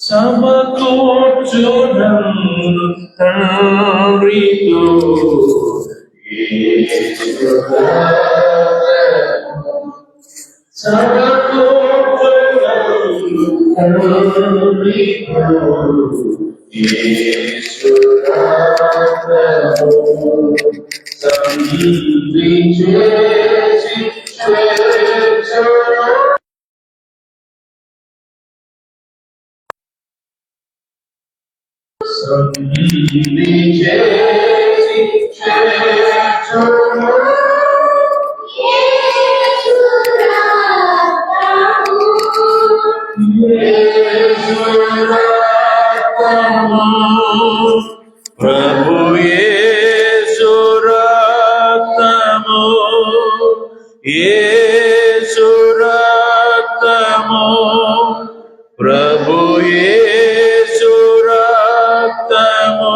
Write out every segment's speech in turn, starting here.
సమకూర్చునన్ను తండ్రితో సమకూర్చునన్ను తండ్రితో సంధి చేసి ప్రభు యేసు రక్తము, యేసు రక్తము, ప్రభు యేసు రక్తము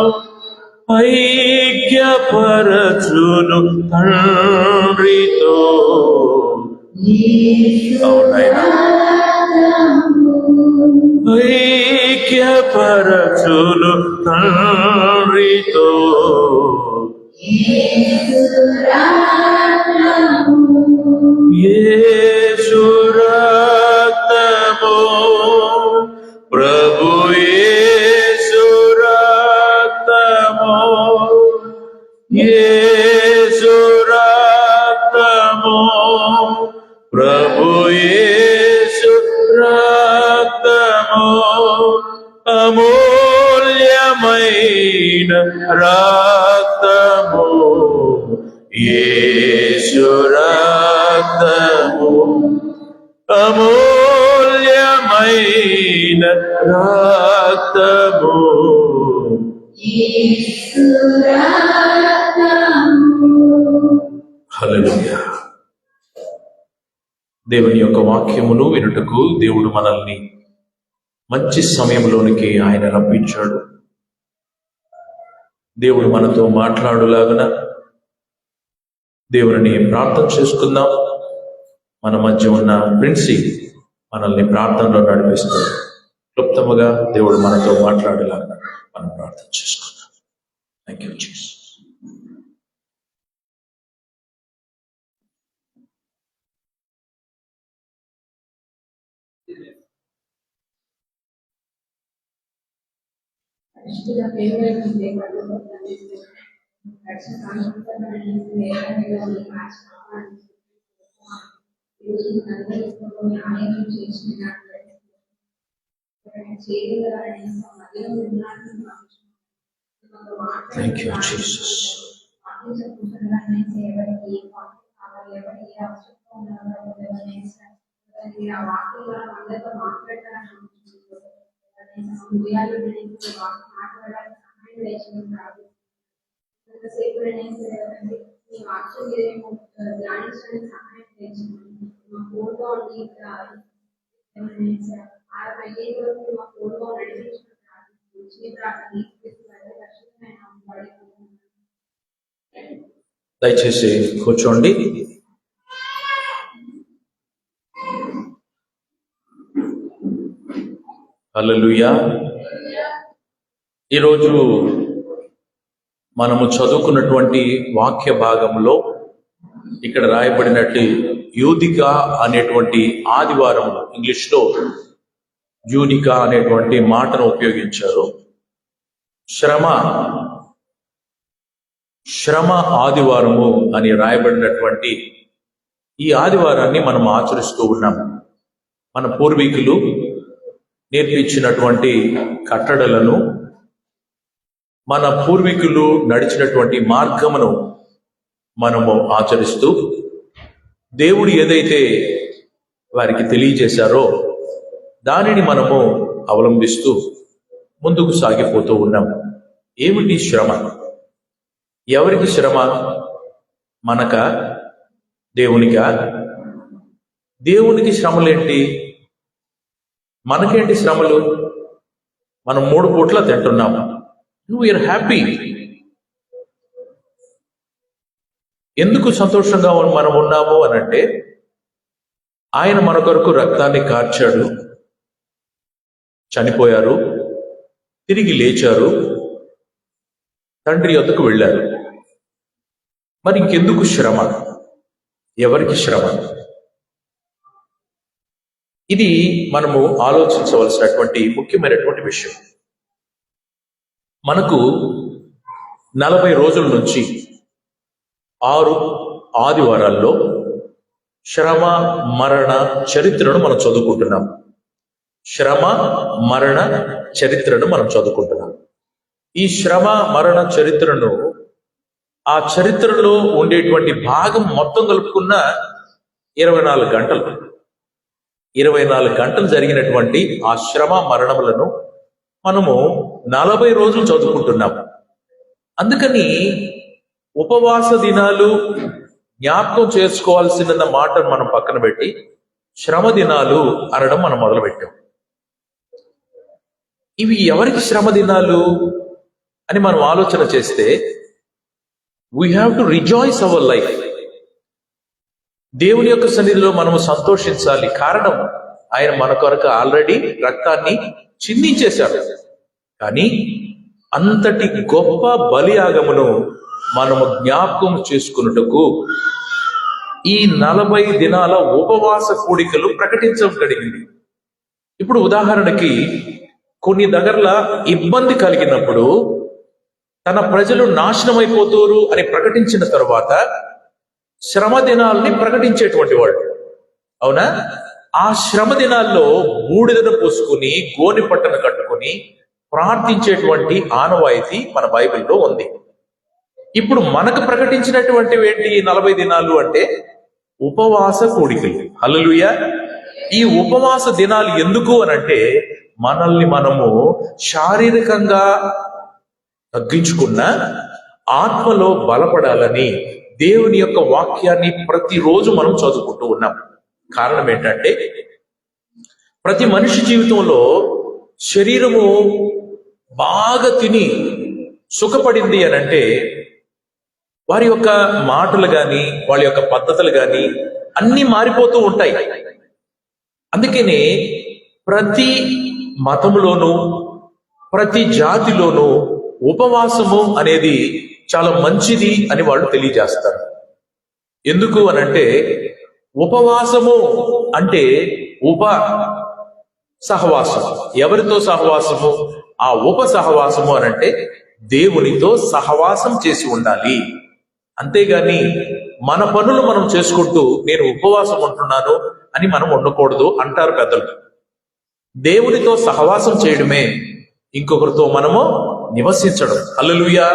ఐక్యపరచును తండ్రితో. అవునైనా ఐక్యపరచును తండ్రితో. యేసు రక్తము, ప్రభు యేసు రక్తము, యేసు రక్తము, ప్రభు యేసు రక్తము అమూల్యమైన రక్తము, యేసు రక్తము అమూల్యమైన రక్తము. హల్లెలూయా. దేవుని యొక్క వాక్యమును వినుటకు దేవుడు మనల్ని మంచి సమయంలోనికి ఆయన రప్పించాడు. దేవుడు మనతో మాట్లాడులాగున దేవుని ప్రార్థన చేసుకుందాం. మన మధ్య ఉన్న ప్రిన్సి మనల్ని ప్రార్థనలో నడిపిస్తాడు. క్లుప్తముగా దేవుడు మనతో మాట్లాడేలాగా మనం ప్రార్థన చేసుకుందాం. Thank you Jesus. Thank you, Jesus. దయచేసి కూర్చోండి. హల్లెలూయా. ఈరోజు మనము చదువుకున్నటువంటి వాక్య భాగంలో ఇక్కడ రాయబడినట్టు యూదికా అనేటువంటి ఆదివారం, ఇంగ్లీష్లో యూనికా అనేటువంటి మాటను ఉపయోగించారు. శ్రమ ఆదివారము అని రాయబడినటువంటి ఈ ఆదివారాన్ని మనం ఆచరిస్తూ ఉన్నాం. మన పూర్వీకులు నేర్పించినటువంటి కట్టడలను, మన పూర్వీకులు నడిచినటువంటి మార్గమును మనము ఆచరిస్తూ దేవుడు ఏదైతే వారికి తెలియజేశారో దానిని మనము అవలంబిస్తూ ముందుకు సాగిపోతూ ఉన్నాం. ఏమిటి శ్రమ? ఎవరికి శ్రమ? మనక? దేవునికా? దేవునికి శ్రమలేంటి? మనకేంటి శ్రమలు? మనం 3 పూట్ల తింటున్నాం. We are happy. ఎందుకు సంతోషంగా మనం ఉన్నాము అనంటే, ఆయన మన కొరకు రక్తాన్ని కార్చాడు. చనిపోయారు, తిరిగి లేచారు, తండ్రి యొద్దకు వెళ్ళారు. మరి ఇంకెందుకు శ్రమ? ఎవరికి శ్రమ? ఇది మనము ఆలోచించవలసినటువంటి ముఖ్యమైనటువంటి విషయం. మనకు 40 రోజుల నుంచి 6 ఆదివారాల్లో శ్రమ మరణ చరిత్రను మనం చదువుకుంటున్నాం. శ్రమ మరణ చరిత్రను మనం చదువుకుంటున్నాం. ఈ శ్రమ మరణ చరిత్రను, ఆ చరిత్రలో ఉండేటువంటి భాగం మొత్తం కలుపుకున్న 24 గంటలు, 24 గంటలు జరిగినటువంటి ఆ శ్రమ మరణములను మనము 40 రోజులు చదువుకుంటున్నాం. అందుకని ఉపవాస దినాలు జ్ఞాపకం చేసుకోవాల్సిన మాటను మనం పక్కన పెట్టి శ్రమ దినాలు అనడం మనం మొదలుపెట్టాం. ఇవి ఎవరికి శ్రమ దినాలు అని మనం ఆలోచన చేస్తే, we have to rejoice our life. దేవుని యొక్క సన్నిధిలో మనము సంతోషించాలి. కారణం, ఆయన మన కొరకు ఆల్రెడీ రక్తాన్ని చిందించేశాడు. కానీ అంతటి గొప్ప బలియాగమును మనము జ్ఞాపకం చేసుకున్నట్టుకు ఈ 40 దినాల ఉపవాస కూడికలు ప్రకటించగలిగింది. ఇప్పుడు ఉదాహరణకి కొన్ని దగ్గరలా ఇబ్బంది కలిగినప్పుడు తన ప్రజలు నాశనమైపోతారు అని ప్రకటించిన తర్వాత శ్రమ దినాల్ని ప్రకటించేటువంటి వాడు, అవునా? ఆ శ్రమ దినాల్లో బూడిదను పోసుకుని గోని పట్టను కట్టుకుని ప్రార్థించేటువంటి ఆనవాయితీ మన బైబిల్లో ఉంది. ఇప్పుడు మనకు ప్రకటించినటువంటివి ఏంటి? 40 దినాలు అంటే ఉపవాస కూడికలు. హల్లెలూయా! ఈ ఉపవాస దినాలు ఎందుకు అనంటే, మనల్ని మనము శారీరకంగా తగ్గించుకున్న ఆత్మలో బలపడాలని దేవుని యొక్క వాక్యాన్ని ప్రతిరోజు మనం చదువుకుంటూ ఉన్నాం. కారణం ఏంటంటే, ప్రతి మనిషి జీవితంలో శరీరము బాగా తిని సుఖపడింది అనంటే వారి యొక్క మాటలు కానీ వాళ్ళ యొక్క పద్ధతులు కానీ అన్నీ మారిపోతూ ఉంటాయి. అందుకనే ప్రతి మతములోనూ ప్రతి జాతిలోనూ ఉపవాసము అనేది చాలా మంచిది అని వాళ్ళు తెలియజేస్తారు. ఎందుకు అనంటే, ఉపవాసము అంటే సహవాసం. ఎవరితో సహవాసము? ఆ సహవాసము అనంటే దేవునితో సహవాసం చేసి ఉండాలి. అంతేగాని మన పనులు మనం చేసుకుంటూ నేను ఉపవాసం ఉంటున్నాను అని మనం ఉండకూడదు అంటారు పెద్దలు. దేవునితో సహవాసం చేయడమే ఇంకొకరితో మనము నివసించడం. హల్లెలూయా!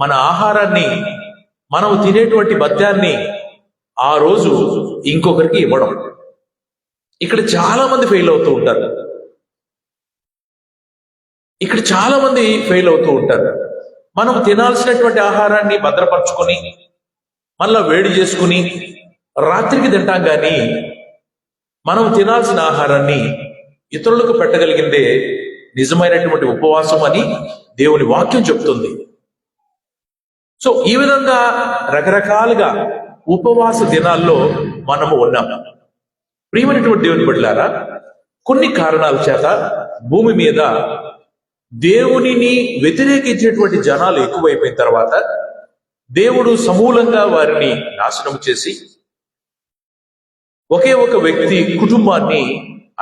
మన ఆహారాన్ని, మనం తినేటువంటి భత్యాన్ని ఆ రోజు ఇంకొకరికి ఇవ్వడం. ఇక్కడ చాలా మంది ఫెయిల్ అవుతూ ఉంటారు. మనం తినాల్సినటువంటి ఆహారాన్ని భద్రపరచుకొని మళ్ళా వేడి చేసుకుని రాత్రికి తింటాం. కానీ మనం తినాల్సిన ఆహారాన్ని ఇతరులకు పెట్టగలిగిందే నిజమైనటువంటి ఉపవాసం అని దేవుని వాక్యం చెప్తుంది. సో ఈ విధంగా రకరకాలుగా ఉపవాస దినాల్లో మనము ఉన్నాం. ప్రియమైనటువంటి దేవుని బిడ్డలారా, కొన్ని కారణాల చేత భూమి మీద దేవునిని వ్యతిరేకించేటువంటి జనాలు ఎక్కువైపోయిన తర్వాత దేవుడు సమూలంగా వారిని నాశనం చేసి ఒకే ఒక వ్యక్తి కుటుంబాన్ని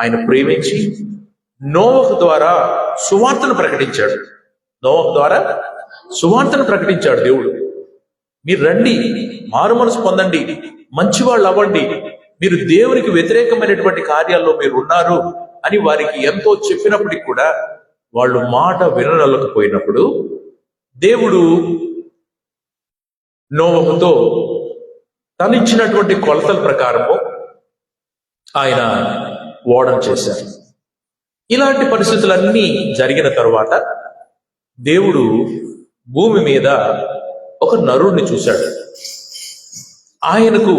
ఆయన ప్రేమించి నోవహు ద్వారా సువార్తను ప్రకటించాడు. దేవుడు, మీరు రండి, మారు మనసు పొందండి, మంచివాళ్ళు అవ్వండి, మీరు దేవునికి వ్యతిరేకమైనటువంటి కార్యాల్లో మీరు ఉన్నారు అని వారికి ఎంతో చెప్పినప్పటికీ కూడా వాళ్ళు మాట వినలేకపోయినప్పుడు దేవుడు నోవహుతో తనిచ్చినటువంటి కొలతల ప్రకారము ఆయన ఓడను చేశారు. ఇలాంటి పరిస్థితులన్నీ జరిగిన తరువాత దేవుడు భూమి మీద ఒక నరుణ్ణి చూశాడు. ఆయనకు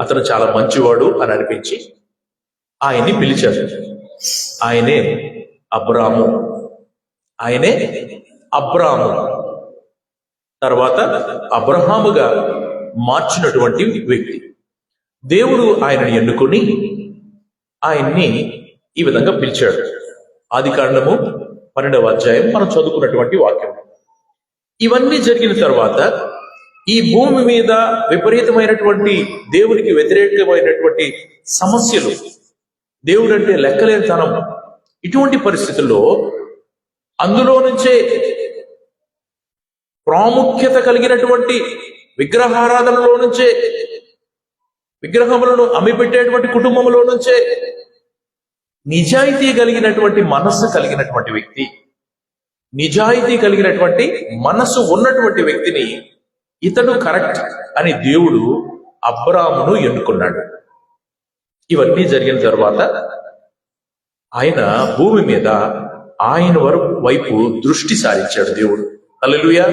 అతను చాలా మంచివాడు అని అనిపించి ఆయన్ని పిలిచాడు. ఆయనే అబ్రాము తర్వాత అబ్రహాముగా మార్చినటువంటి వ్యక్తి. దేవుడు ఆయనని ఎన్నుకొని ఆయన్ని ఈ విధంగా పిలిచాడు. ఆదికాండము 12వ అధ్యాయం మనం చదువుకున్నటువంటి వాక్యం. ఇవన్నీ జరిగిన తర్వాత ఈ భూమి మీద విపరీతమైనటువంటి దేవునికి వ్యతిరేకమైనటువంటి సమస్యలు, దేవుడు అంటే లెక్కలేనితనం, ఇటువంటి పరిస్థితుల్లో అందులో నుంచే ప్రాముఖ్యత కలిగినటువంటి విగ్రహారాధనలో నుంచే, విగ్రహములను అమ్మిపెట్టేటువంటి కుటుంబంలో నుంచే నిజాయితీ కలిగినటువంటి మనస్సు కలిగినటువంటి వ్యక్తి, నిజాయితీ కలిగినటువంటి మనసు ఉన్నటువంటి వ్యక్తిని ఇతడు కరెక్ట్ అని దేవుడు అబ్రామును ఎన్నుకున్నాడు. ఇవన్నీ జరిగిన తర్వాత ఆయన భూమి మీద ఆయన వైపు దృష్టి సారించాడు దేవుడు. హల్లెలూయా.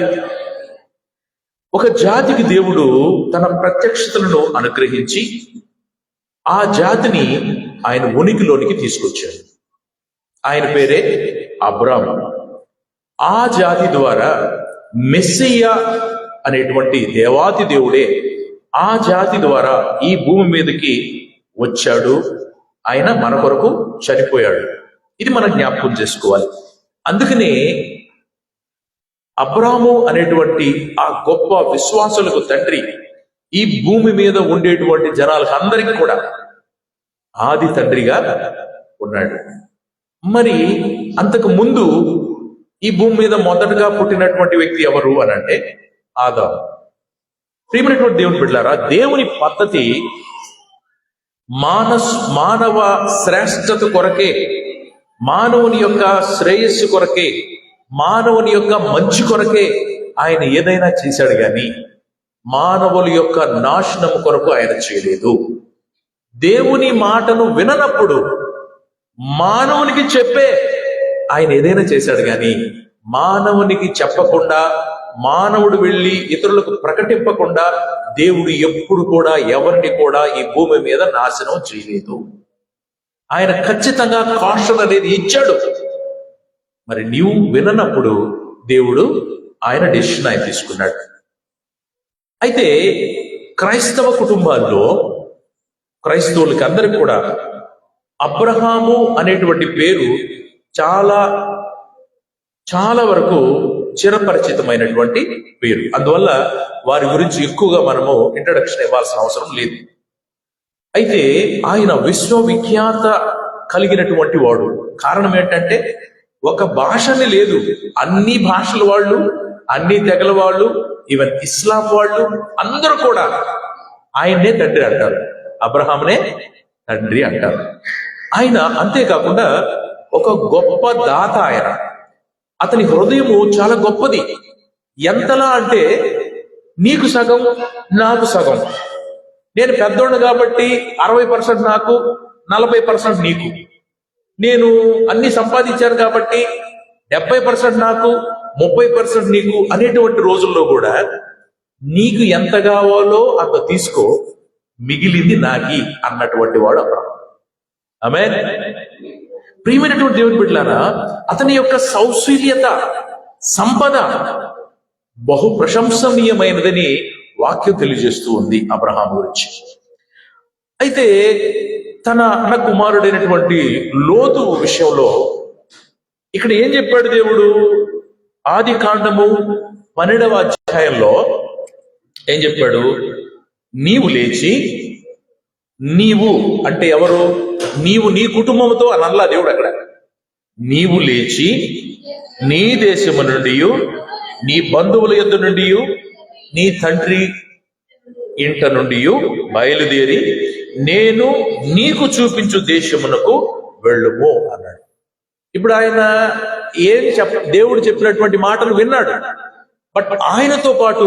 ఒక జాతికి దేవుడు తన ప్రత్యక్షతలను అనుగ్రహించి ఆ జాతిని ఆయన ఉనికిలోనికి తీసుకొచ్చాడు. ఆయన పేరే అబ్రాము. ఆ జాతి ద్వారా మెస్సియా అనేటువంటి దేవాతి దేవుడే ఆ జాతి ద్వారా ఈ భూమి మీదకి వచ్చాడు. ఆయన మన కొరకు చనిపోయాడు. ఇది మనం జ్ఞాపకం చేసుకోవాలి. అందుకనే అబ్రాము అనేటువంటి ఆ గొప్ప విశ్వాసులకు తండ్రి ఈ భూమి మీద ఉండేటువంటి జనాలకు అందరికీ కూడా ఆది తండ్రిగా ఉన్నాడు. మరి అంతకు ముందు ఈ భూమి మీద మొదటగా పుట్టినటువంటి వ్యక్తి ఎవరు అని అంటే ఆదాము. ప్రియమైనటువంటి దేవుని బిడ్డలారా, దేవుని పద్ధతి మానవ శ్రేష్టత కొరకే, మానవుని యొక్క శ్రేయస్సు కొరకే, మానవుని యొక్క మంచి కొరకే ఆయన ఏదైనా చేశాడు గాని మానవుల యొక్క నాశనం కొరకు ఆయన చేయలేదు. దేవుని మాటను విననప్పుడు మానవునికి చెప్పే ఆయన ఏదైనా చేశాడు గాని మానవునికి చెప్పకుండా, మానవుడు వెళ్ళి ఇతరులకు ప్రకటింపకుండా దేవుడు ఎప్పుడు కూడా ఎవరిని కూడా ఈ భూమి మీద నాశనం చేయలేదు. ఆయన ఖచ్చితంగా కాషన్ అనేది ఇచ్చాడు. మరి నీవు విననప్పుడు దేవుడు ఆయన డెసిషన్ ఆయన తీసుకున్నాడు. అయితే క్రైస్తవ కుటుంబాల్లో క్రైస్తవులకి అందరికి కూడా అబ్రహాము అనేటువంటి పేరు చాలా చాలా వరకు చిరపరిచితమైనటువంటి పేరు. అందువల్ల వారి గురించి ఎక్కువగా మనము ఇంట్రడక్షన్ ఇవ్వాల్సిన అవసరం లేదు. అయితే ఆయన విశ్వవిఖ్యాత కలిగినటువంటి వాడు. కారణం ఏంటంటే ఒక భాషని లేదు, అన్ని భాషల వాళ్ళు, అన్ని తెగల వాళ్ళు, ఈవెన్ ఇస్లాం వాళ్ళు అందరూ కూడా ఆయన్నే తండ్రి అంటారు, అబ్రహాంనే తండ్రి అంటారు. ఆయన అంతేకాకుండా ఒక గొప్ప దాత. ఆయన అతని హృదయము చాలా గొప్పది. ఎంతలా అంటే నీకు సగం నాకు సగం, నేను పెద్దోడు కాబట్టి 60% నాకు 40% నీకు, నేను అన్ని సంపాదించాను కాబట్టి 70% నాకు 30% నీకు అనేటువంటి రోజుల్లో కూడా నీకు ఎంత కావాలో అంత తీసుకో, మిగిలింది నాకి అన్నటువంటి వాడు అబ్రహాము. ఆమేన్. ప్రియమైనటువంటి దేవుని బిడ్డలారా, అతని యొక్క సౌశీల్యత, సంపద బహు ప్రశంసనీయమైనదని వాక్యం తెలియజేస్తూ ఉంది అబ్రహాము గురించి. అయితే తన అన్న కుమారుడైనటువంటి లోతు విషయంలో ఇక్కడ ఏం చెప్పాడు దేవుడు? ఆది కాండము 12వ అధ్యాయంలో ఏం చెప్పాడు? నీవు లేచి, నీవు అంటే ఎవరు? నీవు నీ కుటుంబంతో అని అనలా దేవుడు అక్కడ. నీవు లేచి నీ దేశము నుండి, నీ బంధువుల యొద్ద నుండి, నీ తండ్రి ఇంట నుండి బయలుదేరి నేను నీకు చూపించు దేశమునకు వెళ్ళుము అన్నాడు. ఇప్పుడు ఆయన దేవుడు చెప్పినటువంటి మాటలు విన్నాడు. బట్ ఆయనతో పాటు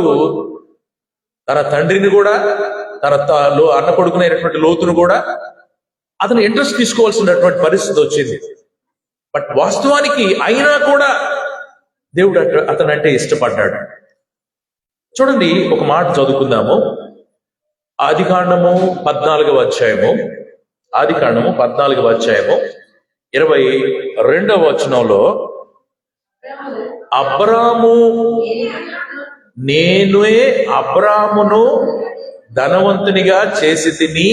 తన తండ్రిని కూడా, తన అన్న కొడుకునైనటువంటి లోతును కూడా అతను ఇంట్రెస్ట్ తీసుకోవాల్సినటువంటి పరిస్థితి వచ్చింది. బట్ వాస్తవానికి అయినా కూడా దేవుడు అతనంటే ఇష్టపడ్డాడు. చూడండి, ఒక మాట చదువుకుందాము. ఆదికాండము 14వ అధ్యాయము, ఆదికాండము 14వ అధ్యాయము 22వ వచనంలో అబ్రాము, నేనే అబ్రామును ధనవంతునిగా చేసి తిని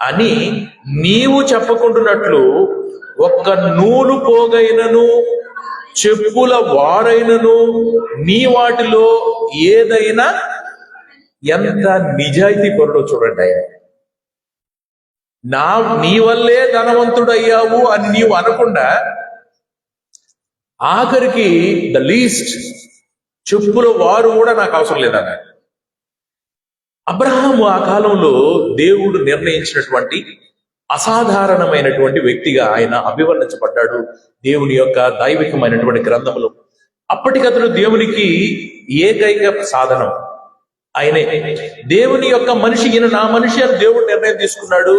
అని నీవు చెప్పుకుంటున్నట్లు ఒక్క నూలు పోగైనను చెప్పుల వారైనను నీ వాటిలో ఏదైనా ఎంత నిజాయితీ పరుడో చూడండి ఆయన. నీ వల్లే ధనవంతుడయ్యావు అని నీవు అనకుండా ఆఖరికి ద లీస్ట్ చెప్పుల వారు కూడా నాకు అవసరం లేదన్నాడు. అబ్రహాము ఆ కాలంలో దేవుడు నిర్ణయించినటువంటి అసాధారణమైనటువంటి వ్యక్తిగా ఆయన అభివర్ణించబడ్డాడు దేవుని యొక్క దైవికమైనటువంటి గ్రంథములు. అప్పటికతను దేవునికి ఏకైక సాధనం ఆయనే. దేవుని యొక్క మనిషి, ఈయన నా మనిషి అని దేవుడు నిర్ణయం తీసుకున్నాడు.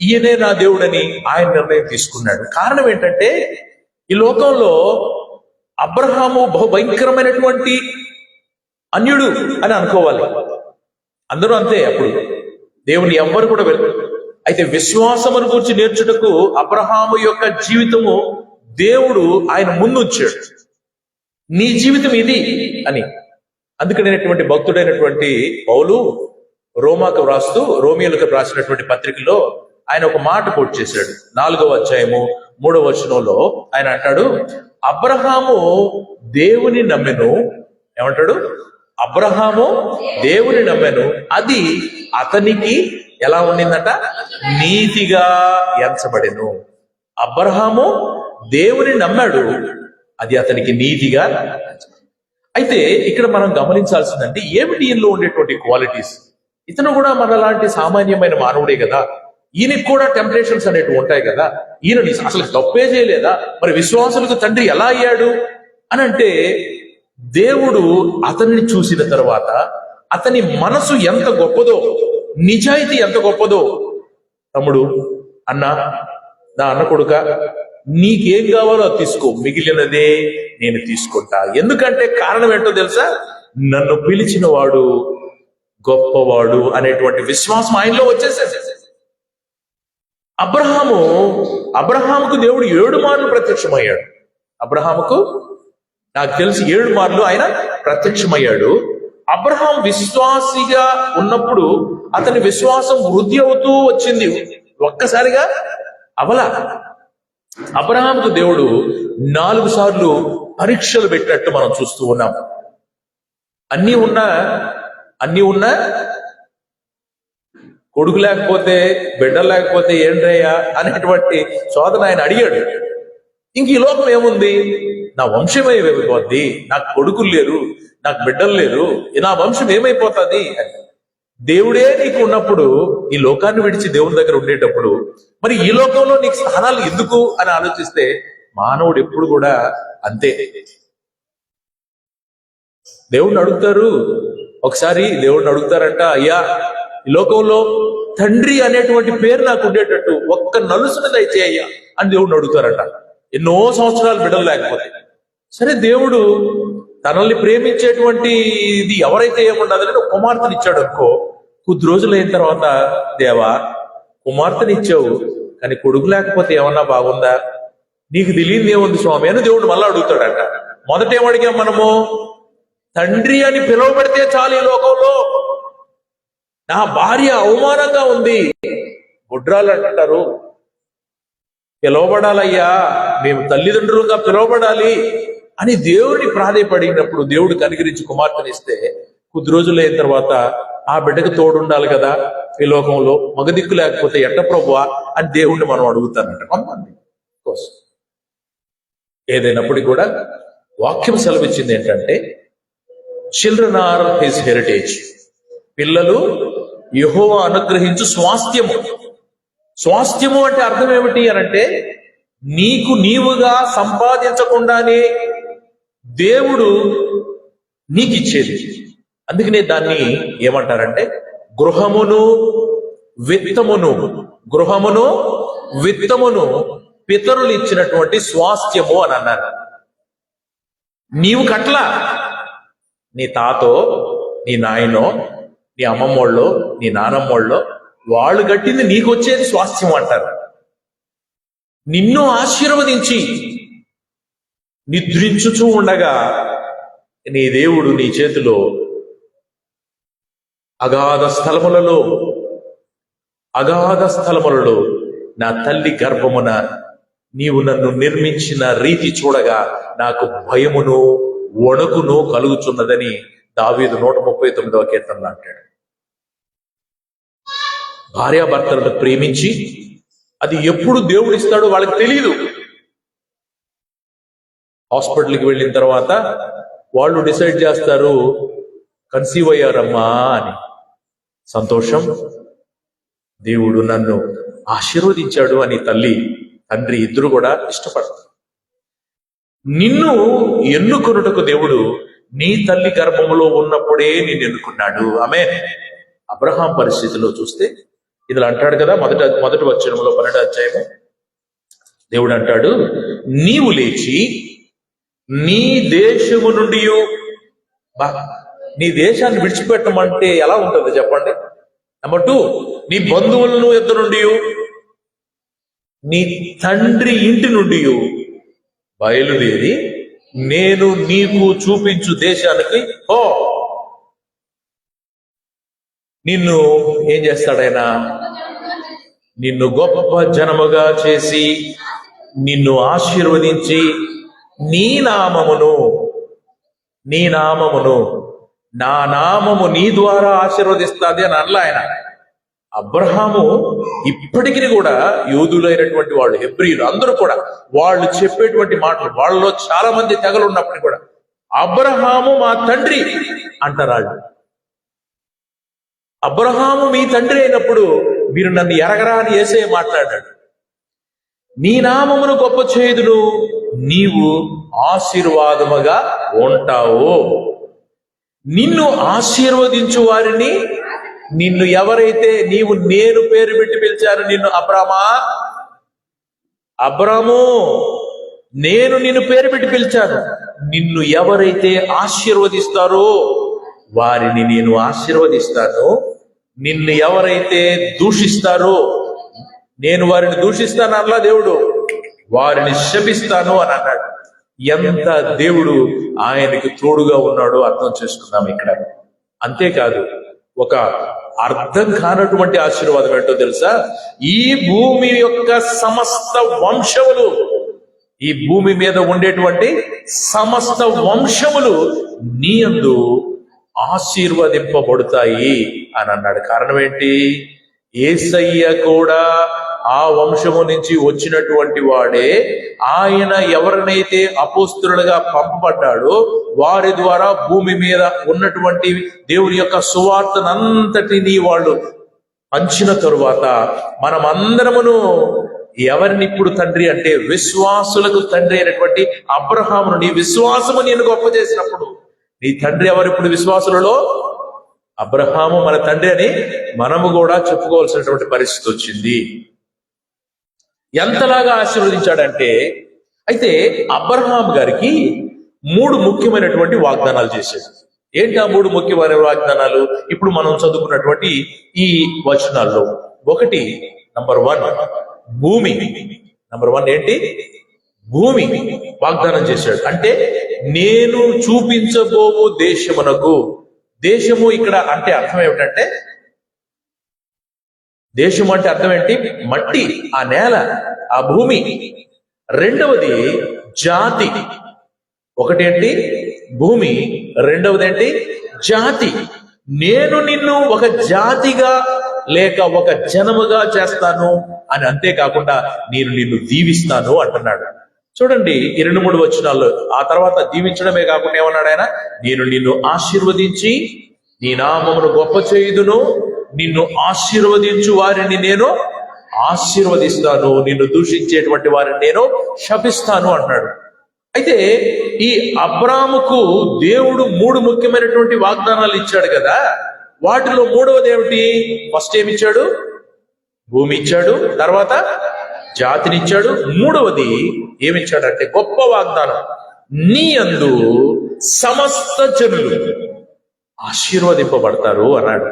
ఈయనే నా దేవుడని ఆయన నిర్ణయం తీసుకున్నాడు. కారణం ఏంటంటే ఈ లోకంలో అబ్రహాము బహుభయంకరమైనటువంటి అన్యుడు అని అనుకోవాలి. అందరూ అంతే. అప్పుడు దేవుని ఎవ్వరు కూడా వెళ్ళరు. అయితే విశ్వాసమును గురించి నేర్చుటకు అబ్రహాము యొక్క జీవితము దేవుడు ఆయన ముందుంచాడు. నీ జీవితం ఇది అని. అందుకనేటువంటి భక్తుడైనటువంటి పౌలు రోమాకు రాస్తూ రోమియోలకు రాసినటువంటి పత్రికలో ఆయన ఒక మాట కోట్ చేశాడు. 4వ అధ్యాయము 3వ వచనంలో ఆయన అంటాడు, అబ్రహాము దేవుని నమ్మెను. ఏమంటాడు? అబ్రహాము దేవుని నమ్మెను, అది అతనికి ఎలా ఉండిందట? నీతిగా ఎంచబడెను. అబ్రహాము దేవుని నమ్మాడు, అది అతనికి నీతిగా. అయితే ఇక్కడ మనం గమనించాల్సిందంటే ఏమిటి ఈయనలో ఉండేటువంటి క్వాలిటీస్? ఇతను కూడా మనలాంటి సామాన్యమైన మానవుడే కదా. ఈయనకి కూడా టెంప్టేషన్స్ అనేవి ఉంటాయి కదా. ఈయన అసలు తప్పే చేయలేదా? మరి విశ్వాసులకు తండ్రి ఎలా అయ్యాడు అని అంటే, దేవుడు అతన్ని చూసిన తర్వాత అతని మనసు ఎంత గొప్పదో, నిజాయితీ ఎంత గొప్పదో, తమ్ముడు, అన్న, నా అన్న కొడుక, నీకేం కావాలో తీసుకో, మిగిలినదే నేను తీసుకుంటా. ఎందుకంటే కారణం ఏంటో తెలుసా? నన్ను పిలిచిన వాడు గొప్పవాడు అనేటువంటి విశ్వాసం ఆయనలో వచ్చేసేది. అబ్రహాముకు దేవుడు 7 మార్లు ప్రత్యక్షమయ్యాడు. అబ్రహాముకు నాకు తెలిసి 7 మార్లు ఆయన ప్రత్యక్షమయ్యాడు. అబ్రహాం విశ్వాసిగా ఉన్నప్పుడు అతని విశ్వాసం వృద్ధి అవుతూ వచ్చింది. ఒక్కసారిగా అవలా. అబ్రహాముకు దేవుడు 4 సార్లు పరీక్షలు పెట్టినట్టు మనం చూస్తూ ఉన్నాం. అన్నీ ఉన్నా కొడుకు లేకపోతే, బిడ్డ లేకపోతే ఏంటయ్యా అనేటువంటి శోధన ఆయన అడిగాడు. ఇంక ఈ లోకం ఏముంది? నా వంశం ఏమైపోద్ది? నాకు కొడుకులు లేరు, నాకు బిడ్డలు లేరు, నా వంశం ఏమైపోతుంది అని. దేవుడే నీకు ఉన్నప్పుడు, ఈ లోకాన్ని విడిచి దేవుని దగ్గర ఉండేటప్పుడు, మరి ఈ లోకంలో నీకు స్థానాలు ఎందుకు అని ఆలోచిస్తే మానవుడు ఎప్పుడు కూడా అంతే. దేవుణ్ణి అడుగుతారు. ఒకసారి దేవుణ్ణి అడుగుతారంట, అయ్యా ఈ లోకంలో తండ్రి అనేటువంటి పేరు నాకు ఉండేటట్టు ఒక్క నలుసుని దయచేయ్యా అని దేవుడిని అడుగుతారట. ఎన్నో సంవత్సరాలు బిడ్డలు లేకపోతే. సరే, దేవుడు తనల్ని ప్రేమించేటువంటి ఇది ఎవరైతే ఏముండదని ఒక కుమార్తెని ఇచ్చాడు అనుకో. కొద్ది రోజులు అయిన తర్వాత, దేవా కుమార్తెని ఇచ్చావు కానీ కొడుకు లేకపోతే ఏమన్నా బాగుందా? నీకు తెలియదు ఏముంది స్వామి అని దేవుడు మళ్ళీ అడుగుతాడంట. మొదట ఏమడిగాం మనము? తండ్రి అని పిలువబడితే చాలు. ఈ లోకంలో నా భార్య అవమానంగా ఉంది, గుడ్రాలు అంటారు, పిలువబడాలయ్యా, మేము తల్లిదండ్రులుగా పిలువబడాలి అని దేవుడిని ప్రాధేయపడినప్పుడు దేవుడు కనికరించి కుమార్తెనిస్తే కొద్ది రోజులు అయిన తర్వాత ఆ బిడ్డకు తోడుండాలి కదా ఈ లోకంలో, మగదిక్కు లేకపోతే ఎట్ట ప్రభువా అని దేవుణ్ణి మనం అడుగుతానంట కొంతమంది కోసం. ఏదైనప్పటికీ కూడా వాక్యం సెలవిచ్చింది ఏంటంటే, చిల్డ్రన్ ఆర్ హిజ్ హెరిటేజ్. పిల్లలు యెహోవా అనుగ్రహించు స్వాస్థ్యము. స్వాస్థ్యము అంటే అర్థం ఏమిటి అనంటే, నీకు నీవుగా సంపాదించకుండానే దేవుడు నీకు ఇచ్చేది. అందుకనే దాన్ని ఏమంటారంటే గృహమును విత్తమును పితరులు ఇచ్చినటువంటి స్వాస్థ్యము అని అన్నారు. నీవు కట్లా, నీ తాతో, నీ నాయనో, నీ అమ్మమ్మోళ్ళో, నీ నానమ్మోళ్ళో వాళ్ళు కట్టింది నీకు వచ్చేది స్వాస్థ్యం అంటారు. నిన్ను ఆశీర్వదించి నిద్రించుచూ ఉండగా నీ దేవుడు నీ చేతిలో అగాధ స్థలములలో నా తల్లి గర్భమున నీవు నన్ను నిర్మించిన రీతి చూడగా నాకు భయమును వణుకును కలుగుచున్నదని దావీదు 139వ కీర్తనలో అంటాడు. భార్యాభర్తలను ప్రేమించి అది ఎప్పుడు దేవుడు ఇస్తాడో వాళ్ళకి తెలియదు. హాస్పిటల్కి వెళ్ళిన తర్వాత వాళ్ళు డిసైడ్ చేస్తారు, కన్సీవ్ అయ్యారమ్మా అని. సంతోషం, దేవుడు నన్ను ఆశీర్వదించాడు అని తల్లి తండ్రి ఇద్దరు కూడా ఇష్టపడతారు. నిన్ను ఎన్నుకొనుటకు దేవుడు నీ తల్లి గర్భములో ఉన్నప్పుడే నిన్ను ఎన్నుకున్నాడు. ఆమేన్. అబ్రహాం పరిస్థితిలో చూస్తే ఇది అంటాడు కదా, మొదటి వచనంలో 12వ అధ్యాయము దేవుడు అంటాడు, నీవు లేచి నీ దేశము నుండి, నీ దేశాన్ని విడిచిపెట్టమంటే ఎలా ఉంటుంది చెప్పండి. నెంబర్ 2, నీ బంధువులను ఎద్దు నుండి, నీ తండ్రి ఇంటి నుండి బయలుదేరి నేను నీకు చూపించు దేశానికి పో. నిన్ను ఏం చేస్తాడైనా? నిన్ను గొప్ప జనముగా చేసి నిన్ను ఆశీర్వదించి నీ నామమును నా నామము నీ ద్వారా ఆశీర్వదిస్తాది అని అనలా ఆయన. అబ్రహాము ఇప్పటికీ కూడా యూదులైనటువంటి వాళ్ళు, హెబ్రీలు అందరూ కూడా వాళ్ళు చెప్పేటువంటి మాటలు, వాళ్ళలో చాలా మంది తెగలు ఉన్నప్పటికీ కూడా అబ్రహాము మా తండ్రి అంటారు వాళ్ళు. అబ్రహాము మీ తండ్రి అయినప్పుడు మీరు నన్ను ఎరగరా అని యేసయ్య మాట్లాడాడు. నీ నామమును గొప్ప చేయుదును, నీవు ఆశీర్వాదముగా ఉంటావు. నిన్ను ఆశీర్వదించు వారిని, నిన్ను ఎవరైతే నేను పేరు పెట్టి పిలిచాను, నిన్ను అబ్రాము నేను నిన్ను పేరు పెట్టి పిలిచాను, నిన్ను ఎవరైతే ఆశీర్వదిస్తారో వారిని నేను ఆశీర్వదిస్తాను. నిన్ను ఎవరైతే దూషిస్తారో నేను వారిని దూషిస్తాను అలా దేవుడు, వారిని శపిస్తాను అని అన్నాడు. ఎంత దేవుడు ఆయనకి తోడుగా ఉన్నాడో అర్థం చేసుకుందాం ఇక్కడ. అంతేకాదు, ఒక అర్థం కానటువంటి ఆశీర్వాదం ఏంటో తెలుసా? ఈ భూమి యొక్క సమస్త వంశములు, ఈ భూమి మీద ఉండేటువంటి సమస్త వంశములు నీ యందు ఆశీర్వదింపబడతాయి అని అన్నాడు. కారణం ఏంటి? యేసయ్య కూడా ఆ వంశము నుంచి వచ్చినటువంటి వాడే. ఆయన ఎవరినైతే అపోస్తులుగా పంపబడ్డాడో వారి ద్వారా భూమి మీద ఉన్నటువంటి దేవుని యొక్క సువార్తనంతటినీ వాళ్ళు పంచిన తరువాత మనం అందరమును ఎవరిని ఇప్పుడు తండ్రి అంటే విశ్వాసులకు తండ్రి అయినటువంటి అబ్రహామును, నీ విశ్వాసము నేను గొప్ప చేసినప్పుడు నీ తండ్రి ఎవరు? ఇప్పుడు విశ్వాసులలో అబ్రహాము మన తండ్రి అని మనము కూడా చెప్పుకోవాల్సినటువంటి పరిస్థితి వచ్చింది. ఎంతలాగా ఆశీర్వదించాడంటే, అయితే అబ్రహాం గారికి 3 ముఖ్యమైనటువంటి వాగ్దానాలు చేశాడు. ఏంటి ఆ 3 ముఖ్యమైన వాగ్దానాలు? ఇప్పుడు మనం చదువుకున్నటువంటి ఈ వచనాల్లో ఒకటి, నంబర్ 1 భూమి. నంబర్ 1 ఏంటి? భూమి వాగ్దానం చేశాడు. అంటే నేను చూపించబోవు దేశమునకు. దేశము ఇక్కడ అంటే అర్థం ఏమిటంటే, దేశం అంటే అర్థం ఏంటి? మట్టి, ఆ నేల, ఆ భూమి. రెండవది జాతి. ఒకటేంటి? భూమి. రెండవది ఏంటి? జాతి. నేను నిన్ను ఒక జాతిగా లేక ఒక జనముగా చేస్తాను అని. అంతేకాకుండా నేను నిన్ను దీవిస్తాను అంటున్నాడు. చూడండి 2-3 వచనాల్లో. ఆ తర్వాత దీవించడమే కాకుండా ఏమన్నాడు ఆయన? నేను నిన్ను ఆశీర్వదించి నీ నామమును గొప్ప చేయుదును, నిన్ను ఆశీర్వదించు వారిని నేను ఆశీర్వదిస్తాను, నిన్ను దూషించేటువంటి వారిని నేను శపిస్తాను అంటున్నాడు. అయితే ఈ అబ్రాముకు దేవుడు 3 ముఖ్యమైనటువంటి వాగ్దానాలు ఇచ్చాడు కదా. వాటిలో 3వది ఏమిటి? ఫస్ట్ ఏమిచ్చాడు? భూమి ఇచ్చాడు. తర్వాత జాతినిచ్చాడు. 3వది ఏమిచ్చాడంటే గొప్ప వాగ్దానం, నీ యందు సమస్త జనులు ఆశీర్వదింపబడతారు అన్నాడు.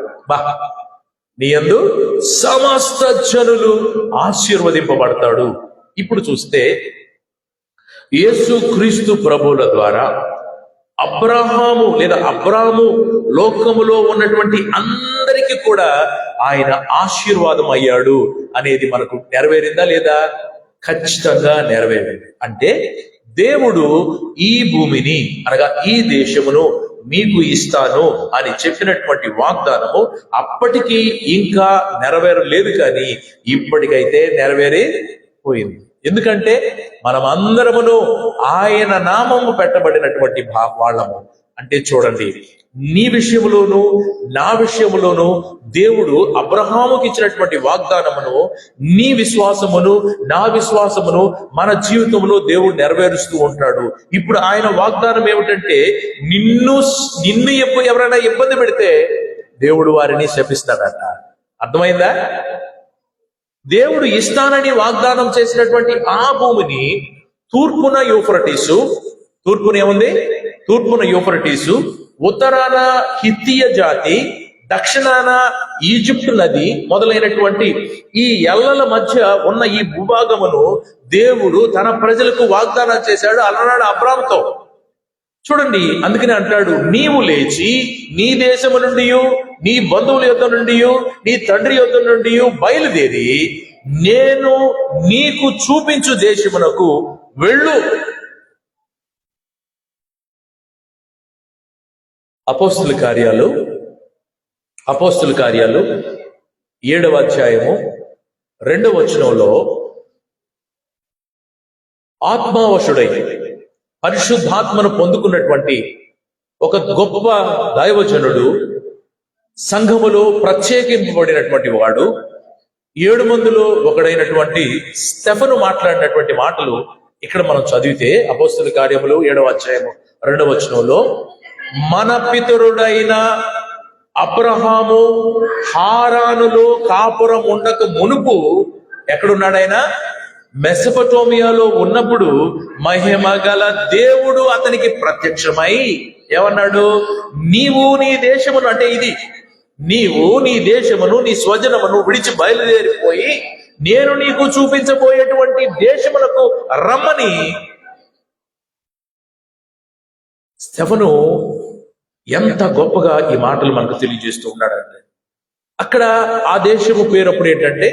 నీ యందు సమస్త జనులు ఆశీర్వదింపబడతాడు. ఇప్పుడు చూస్తే యేసు క్రీస్తు ప్రభువుల ద్వారా అబ్రాము లోకములో ఉన్నటువంటి అందరికీ కూడా ఆయన ఆశీర్వాదం అయ్యాడు అనేది మనకు నెరవేరిందా లేదా? ఖచ్చితంగా నెరవేరింది. అంటే దేవుడు ఈ భూమిని అనగా ఈ దేశమును మీకు ఇస్తాను అని చెప్పినటువంటి వాగ్దానము అప్పటికి ఇంకా నెరవేరలేదు, కానీ ఇప్పటికైతే నెరవేరిపోయింది. ఎందుకంటే మనమందరమును ఆయన నామము పెట్టబడినటువంటి వాళ్ళము. అంటే చూడండి, నీ విషయములోను నా విషయములోను దేవుడు అబ్రహాముకి ఇచ్చినటువంటి వాగ్దానమును, నీ విశ్వాసమును నా విశ్వాసమును మన జీవితంలో దేవుడు నెరవేరుస్తూ ఉంటాడు. ఇప్పుడు ఆయన వాగ్దానం ఏమిటంటే, నిన్ను ఎవరైనా ఇబ్బంది పెడితే దేవుడు వారిని శపిస్తాడట. అర్థమైందా? దేవుడు ఇస్తానని వాగ్దానం చేసినటువంటి ఆ భూమిని తూర్పున యూఫ్రటీసు, ఉత్తరాన హిత్తీయ జాతి, దక్షిణాన ఈజిప్టు నది మొదలైనటువంటి ఈ ఎల్లల మధ్య ఉన్న ఈ భూభాగమును దేవుడు తన ప్రజలకు వాగ్దానం చేశాడు అలనాడు అబ్రాముతో. చూడండి, అందుకని అంటాడు, నీవు లేచి నీ దేశము నుండి, నీ బంధువుల యొద్ద నుండి, నీ తండ్రి యొద్ద నుండి బయలుదేరి నేను నీకు చూపించు దేశమునకు వెళ్ళు. అపోస్తుల కార్యాలు 7వ అధ్యాయము 2వ వచనంలో ఆత్మావశుడై పరిశుద్ధాత్మను పొందుకున్నటువంటి ఒక గొప్ప దైవజనుడు, సంఘములో ప్రత్యేకింపబడినటువంటి వాడు, 7 మందిలో ఒకడైనటువంటి స్టెఫను మాట్లాడినటువంటి మాటలు ఇక్కడ మనం చదివితే, అపోస్తుల కార్యములు 7వ అధ్యాయము 2వ వచనంలో, మన పితరుడైన అబ్రహాము హారానులో కాపురం ఉండక మునుపు ఎక్కడున్నాడైనా? మెసొపొటేమియాలో ఉన్నప్పుడు మహిమ గల దేవుడు అతనికి ప్రత్యక్షమై ఏమన్నాడు? నీవు నీ దేశమును, అంటే ఇది, నీవు నీ దేశమును నీ స్వజనమును విడిచి బయలుదేరిపోయి నేను నీకు చూపించబోయేటువంటి దేశమునకు రమ్మని స్టెఫను ఎంత గొప్పగా ఈ మాటలు మనకు తెలియజేస్తూ ఉన్నాడంటే, అక్కడ ఆ దేశము పేరు అప్పుడు ఏంటంటే,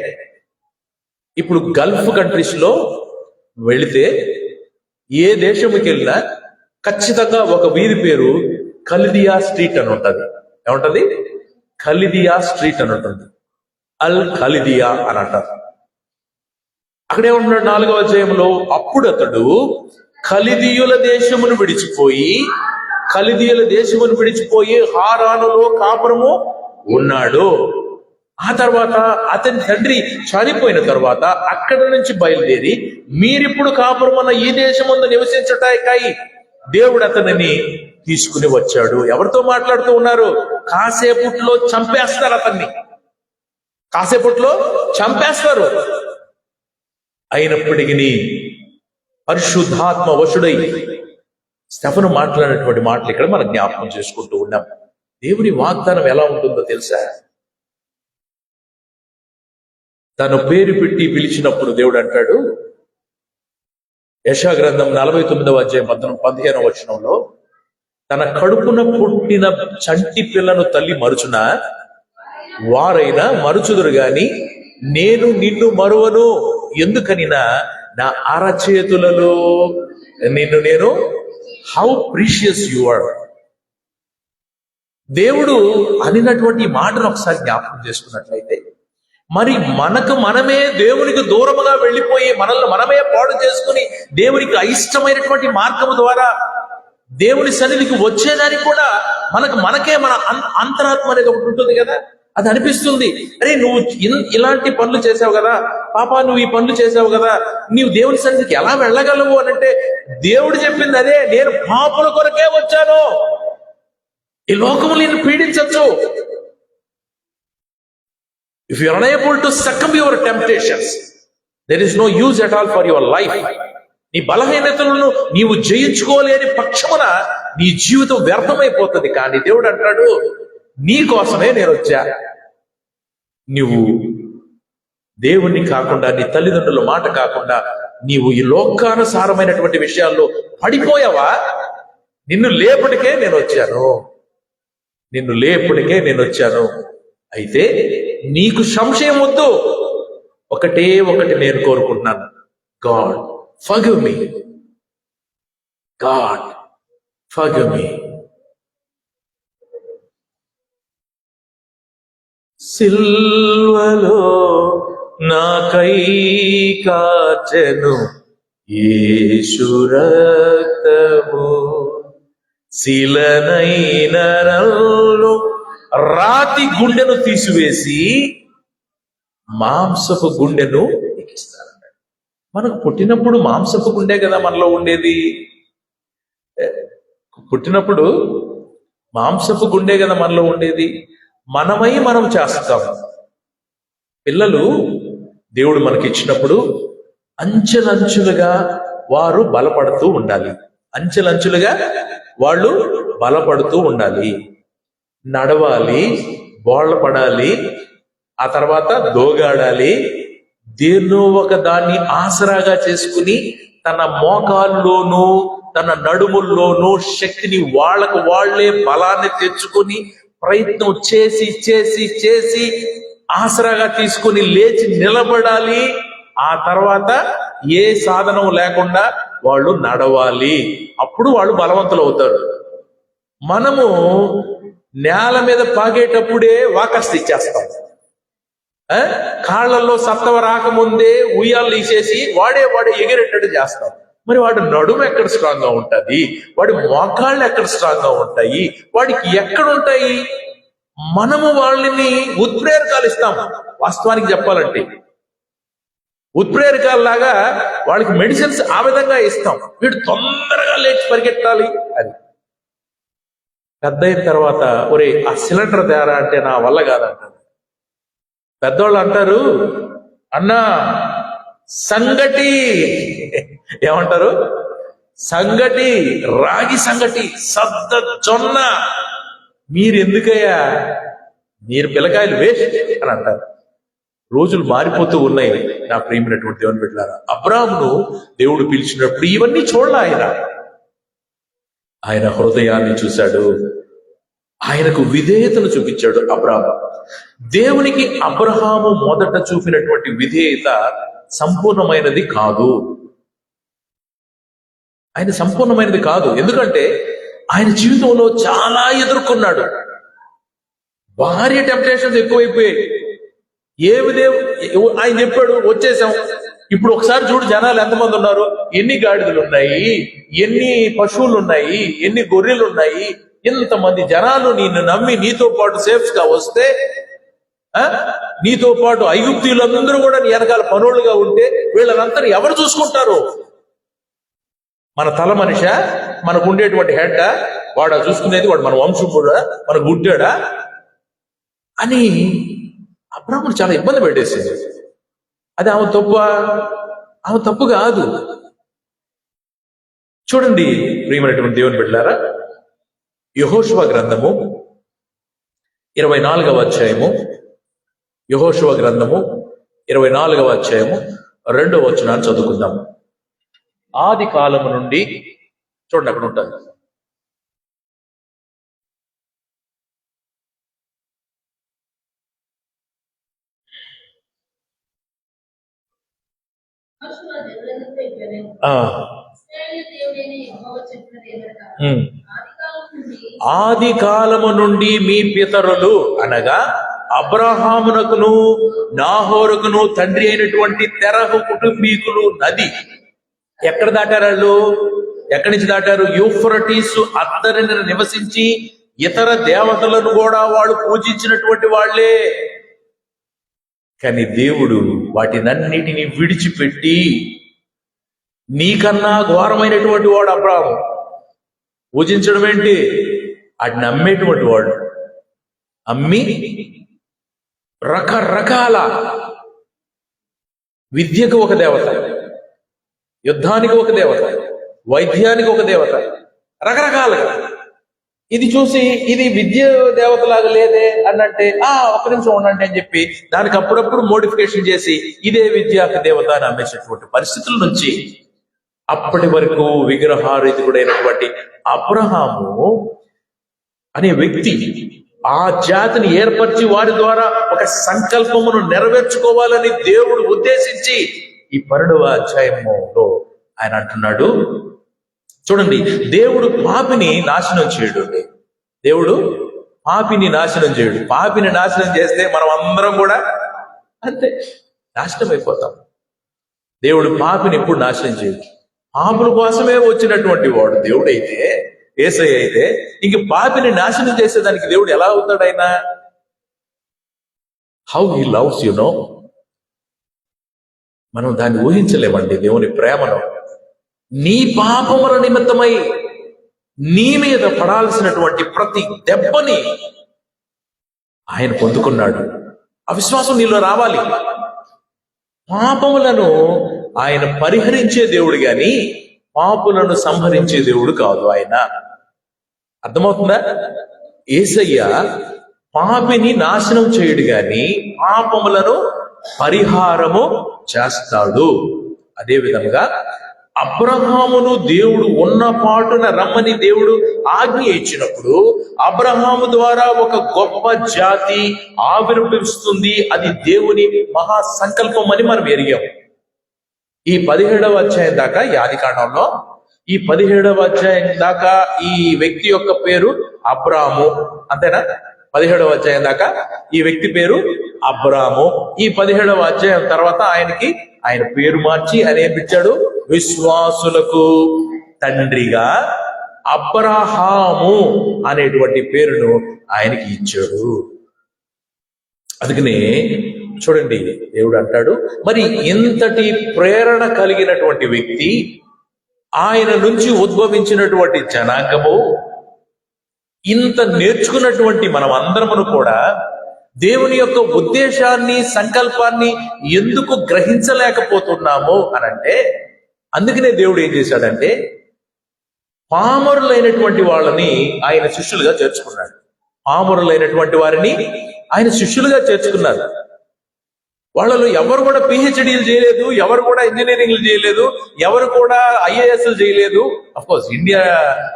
ఇప్పుడు గల్ఫ్ కంట్రీస్ లో వెళితే ఏ దేశముకి వెళ్ళినా ఖచ్చితంగా ఒక వీధి పేరు ఖలిదియా స్ట్రీట్ అని ఉంటుంది. ఏముంటది? ఖలిదియా స్ట్రీట్ అని ఉంటుంది. అల్ ఖలిదియా అని అంటారు. అక్కడేమంటున్నాడు 4వ అధ్యాయంలో, అప్పుడు అతడు ఖలిదీయుల దేశమును విడిచిపోయి హారానులో కాపురము ఉన్నాడు. ఆ తర్వాత అతని తండ్రి చనిపోయిన తర్వాత అక్కడ నుంచి బయలుదేరి మీరిప్పుడు కాపురమన్న ఈ దేశమందు నివసించటానికై దేవుడు అతనిని తీసుకుని వచ్చాడు. ఎవరితో మాట్లాడుతూ ఉన్నారు? కాసేపట్లో చంపేస్తారు అతన్ని, చంపేస్తారు. అయినప్పటికీ పరిశుద్ధాత్మ వశుడై స్టెఫను మాట్లాడినటువంటి మాటలు ఇక్కడ మనం జ్ఞాపకం చేసుకుంటూ ఉన్నాం. దేవుని వాగ్దానం ఎలా ఉంటుందో తెలుసా? తను పేరు పెట్టి పిలిచినప్పుడు దేవుడు అంటాడు, యెషయా గ్రంథం 49వ అధ్యాయం 15వ వచనంలో, తన కడుపున పుట్టిన చంటి పిల్లను తల్లి మరుచున వారైనా మరుచుదురు గాని నేను నిన్ను మరువను, ఎందుకనినా నా అరచేతులలో నిన్ను నేను, హౌ ప్రీషియస్ యు ఆర్. దేవుడు అనినటువంటి మాటను ఒకసారి జ్ఞాపకం చేసుకున్నట్లయితే, మరి మనమే దేవునికి దూరముగా వెళ్ళిపోయి మనల్ని మనమే పాడు చేసుకుని దేవునికి అయిష్టమైనటువంటి మార్గము ద్వారా దేవుని సన్నిధికి వచ్చేదానికి కూడా మనకే మన అంతరాత్మ అనేది ఒకటి ఉంటుంది కదా. అది అనిపిస్తుంది, అరే నువ్వు ఇలాంటి పనులు చేసావు కదా, పాపా నువ్వు ఈ పనులు చేసావు కదా, నీవు దేవుని సన్నిధికి ఎలా వెళ్ళగలవు అని అంటే, దేవుడు చెప్పింది అదే, నేను పాపుల కొరకే వచ్చాను, ఈ లోకము నేను పీడించచ్చు. If you are unable to succumb your temptations, there is no use at all for your life. నీ బలహీనతలను నీవు జయించుకోలేని పక్షమున నీ జీవితం వ్యర్థమైపోతుంది. కానీ దేవుడు అంటాడు, నీ కోసమే నేను వచ్చా. నువ్వు దేవుణ్ణి కాకుండా, నీ తల్లిదండ్రుల మాట కాకుండా నీవు ఈ లోకానుసారమైనటువంటి విషయాల్లో పడిపోయావా? నిన్ను లేపటికే నేను వచ్చాను. అయితే నీకు సంశయం వద్దు, ఒకటి నేను కోరుకుంటున్నాను, God, forgive me. God, forgive me. సిల్వలో నాకై కాచెను యేసు రక్తము, శిలనైన నన్ను రాతి గుండెను తీసివేసి మాంసపు గుండెను ఎక్కిస్తాడు. మనకు పుట్టినప్పుడు మాంసపు గుండె కదా మనలో ఉండేది. పుట్టినప్పుడు మాంసపు గుండె కదా మనలో ఉండేది. మనమై మనం చేస్తాం. పిల్లలు దేవుడు మనకి ఇచ్చినప్పుడు అంచెలంచులుగా వారు బలపడుతూ ఉండాలి. అంచెలంచులుగా వాళ్ళు బలపడుతూ ఉండాలి. నడవాలి, బోళ్ళ పడాలి, ఆ తర్వాత దోగాడాలి. దేన్నో ఒక దాన్ని ఆసరాగా చేసుకుని తన మోకాల్లోనూ తన నడుముల్లోనూ శక్తిని వాళ్ళకు వాళ్లే బలాన్ని తెచ్చుకొని ప్రయత్నం చేసి చేసి చేసి ఆసరాగా తీసుకుని లేచి నిలబడాలి. ఆ తర్వాత ఏ సాధనం లేకుండా వాళ్ళు నడవాలి. అప్పుడు వాళ్ళు బలవంతులు అవుతారు. మనము నేల మీద పాగేటప్పుడే వాకర్స్ ఇచ్చేస్తాం. కాళ్లలో సత్తవ రాకముందే ఉయ్యాలు తీసేసి వాడే ఎగిరేటట్టు చేస్తాం. మరి వాడి నడుము ఎక్కడ స్ట్రాంగ్ గా ఉంటది? వాడి మోకాళ్ళు ఎక్కడ స్ట్రాంగ్ గా ఉంటాయి? వాడికి ఎక్కడ ఉంటాయి? మనము వాళ్ళని ఉత్ప్రేరకాలు ఇస్తాం. వాస్తవానికి చెప్పాలంటే ఉత్ప్రేరకాలలాగా వాళ్ళకి మెడిసిన్స్ ఆ విధంగా ఇస్తాం. వీడు తొందరగా లేచి పరిగెట్టాలి అని. పెద్ద అయిన తర్వాత ఒరే ఆ సిలిండర్ తేరా అంటే నా వల్ల కాదంటారు. పెద్దవాళ్ళు అంటారు, అన్నా సంగటి, ఏమంటారు? సంగటి, రాగి సంగటి, సద్ద జొన్న, మీరెందుకయ్యా, మీరు పిల్లకాయలు వేస్ట్ అని అంటారు. రోజులు మారిపోతూ ఉన్నాయి నా ప్రియమైనటువంటి దేవుని బిడ్డలారా. అబ్రాహామును దేవుడు పిలిచినప్పుడు ఇవన్నీ చూడాల. ఆయన హృదయాన్ని చూశాడు, ఆయనకు విధేయతను చూపించాడు అబ్రాహాము. దేవునికి అబ్రహాము మొదట చూపినటువంటి విధేయత సంపూర్ణమైనది కాదు. ఆయన సంపూర్ణమైనది కాదు. ఎందుకంటే ఆయన జీవితంలో చాలా ఎదుర్కొన్నాడు. భార్య టెంప్టేషన్స్ ఎక్కువైపోయాయి. ఆయన చెప్పాడు వచ్చేసాం. ఇప్పుడు ఒకసారి చూడు, జనాలు ఎంతమంది ఉన్నారు, ఎన్ని గాడిదలు ఉన్నాయి, ఎన్ని పశువులు ఉన్నాయి, ఎన్ని గొర్రెలు ఉన్నాయి, ఇంతమంది జనాలు నిన్ను నమ్మి నీతో పాటు సేఫ్స్ గా వస్తే, నీతో పాటు ఐగుప్తీయులందరూ కూడా నీ వెనకాల పనులుగా ఉంటే వీళ్ళనంతా ఎవరు చూసుకుంటారు? మన తల మనిష, మనకు ఉండేటువంటి హెడ్ వాడు చూసుకునేది, వాడు మన వంశం కూడా మనకు గుడ్డాడా అని అబ్రాహామును చాలా ఇబ్బంది పెట్టేసింది. అది ఆమె తప్పు కాదు. చూడండి ప్రియమైనటువంటి దేవుని బిడ్డలారా, యెహోషువ గ్రంథము 24వ అధ్యాయము, యెహోషువ గ్రంథము 24వ అధ్యాయము 2వ వచనాన్ని చదువుకుందాం. ఆది కాలము నుండి చూడండి, అక్కడ ఉంటుంది. ఆది కాలము నుండి మీ పితరులు అనగా అబ్రహామునకును నాహోరుకును తండ్రి అయినటువంటి తెరహు కుటుంబీకులు నది ఎక్కడ దాటారు? వాళ్ళు ఎక్కడి నుంచి దాటారు? యూఫ్రటీసు అద్దరిని నివసించి ఇతర దేవతలను కూడా వాళ్ళు పూజించినటువంటి వాళ్లే. కానీ దేవుడు వాటినన్నిటినీ విడిచిపెట్టి, నీకన్నా ఘోరమైనటువంటి వాడు అబ్రాహాము, పూజించడం ఏంటి, వాటిని అమ్మేటువంటి వాడు. అమ్మి రకరకాల విద్యకు ఒక దేవత, యుద్ధానికి ఒక దేవత, వైద్యానికి ఒక దేవత, రకరకాలుగా. ఇది చూసి ఇది విద్య దేవతలాగా లేదే అన్నంటే ఒక నిమిషం ఉండండి అని చెప్పి దానికి అప్పుడప్పుడు మోడిఫికేషన్ చేసి ఇదే విద్యాక దేవత అని అమ్మేసినటువంటి పరిస్థితుల నుంచి అప్పటి వరకు విగ్రహారీతుడైనటువంటి అబ్రహాము అనే వ్యక్తి ఆ జాతిని ఏర్పరిచి వారి ద్వారా ఒక సంకల్పమును నెరవేర్చుకోవాలని దేవుడు ఉద్దేశించి ఈ 12వ అధ్యాయంలో ఆయన అంటున్నాడు, చూడండి, దేవుడు పాపిని నాశనం చేయడు. దేవుడు పాపిని నాశనం చేయడు. పాపిని నాశనం చేస్తే మనం అందరం కూడా అంతే నాశనం అయిపోతాం. దేవుడు పాపిని ఎప్పుడు నాశనం చేయడు. పాపుల కోసమే వచ్చినటువంటి వాడు దేవుడైతే, యేసయ్య అయితే, ఇంక పాపిని నాశనం చేసేదానికి దేవుడు ఎలా అవుతాడు? ఆయన how he loves you know. మనం దాన్ని ఊహించలేమండి దేవుని ప్రేమను. నీ పాపముల నిమిత్తమై నీ మీద పడాల్సినటువంటి ప్రతి దెబ్బని ఆయన పొందుకున్నాడు. అవిశ్వాసం నీలో రావాలి. పాపములను ఆయన పరిహరించే దేవుడు గాని పాపులను సంహరించే దేవుడు కాదు ఆయన. అర్థమవుతుందా? యేసయ్య పాపిని నాశనం చేయడు గాని పాపములను పరిహారము చేస్తాడు. అదే విధంగా అబ్రహామును దేవుడు ఉన్న పాటున రమ్మని దేవుడు ఆజ్ఞ ఇచ్చినప్పుడు అబ్రహాము ద్వారా ఒక గొప్ప జాతి ఆవిర్భవిస్తుంది. అది దేవుని మహా సంకల్పం అని మనం ఎరిగాము. ఈ 17వ అధ్యాయం దాకా, ఈ ఆదికాండంలో ఈ 17వ అధ్యాయం దాకా ఈ వ్యక్తి యొక్క పేరు అబ్రాము. అంతేనా? 17వ అధ్యాయం దాకా ఈ వ్యక్తి పేరు అబ్రాము. ఈ 17వ అధ్యాయం తర్వాత ఆయన పేరు మార్చి ఆయన ఏం పిలిచాడు? విశ్వాసులకు తండ్రిగా అబ్రహాము అనేటువంటి పేరును ఆయనకి ఇచ్చాడు. అందుకనే చూడండి, దేవుడు అంటాడు, మరి ఇంతటి ప్రేరణ కలిగినటువంటి వ్యక్తి, ఆయన నుంచి ఉద్భవించినటువంటి జనాంగము, ఇంత నేర్చుకున్నటువంటి మనం అందరమును కూడా దేవుని యొక్క ఉద్దేశాన్ని, సంకల్పాన్ని ఎందుకు గ్రహించలేకపోతున్నాము అనంటే, అందుకనే దేవుడు ఏం చేశాడంటే పామరులైనటువంటి వాళ్ళని ఆయన శిష్యులుగా చేర్చుకున్నాడు. పామరులైనటువంటి వారిని ఆయన శిష్యులుగా చేర్చుకున్నారు. వాళ్ళలో ఎవరు కూడా పిహెచ్డీలు చేయలేదు, ఎవరు కూడా ఇంజనీరింగ్లు చేయలేదు, ఎవరు కూడా ఐఏఎస్లు చేయలేదు. అఫ్కోర్స్ ఇండియా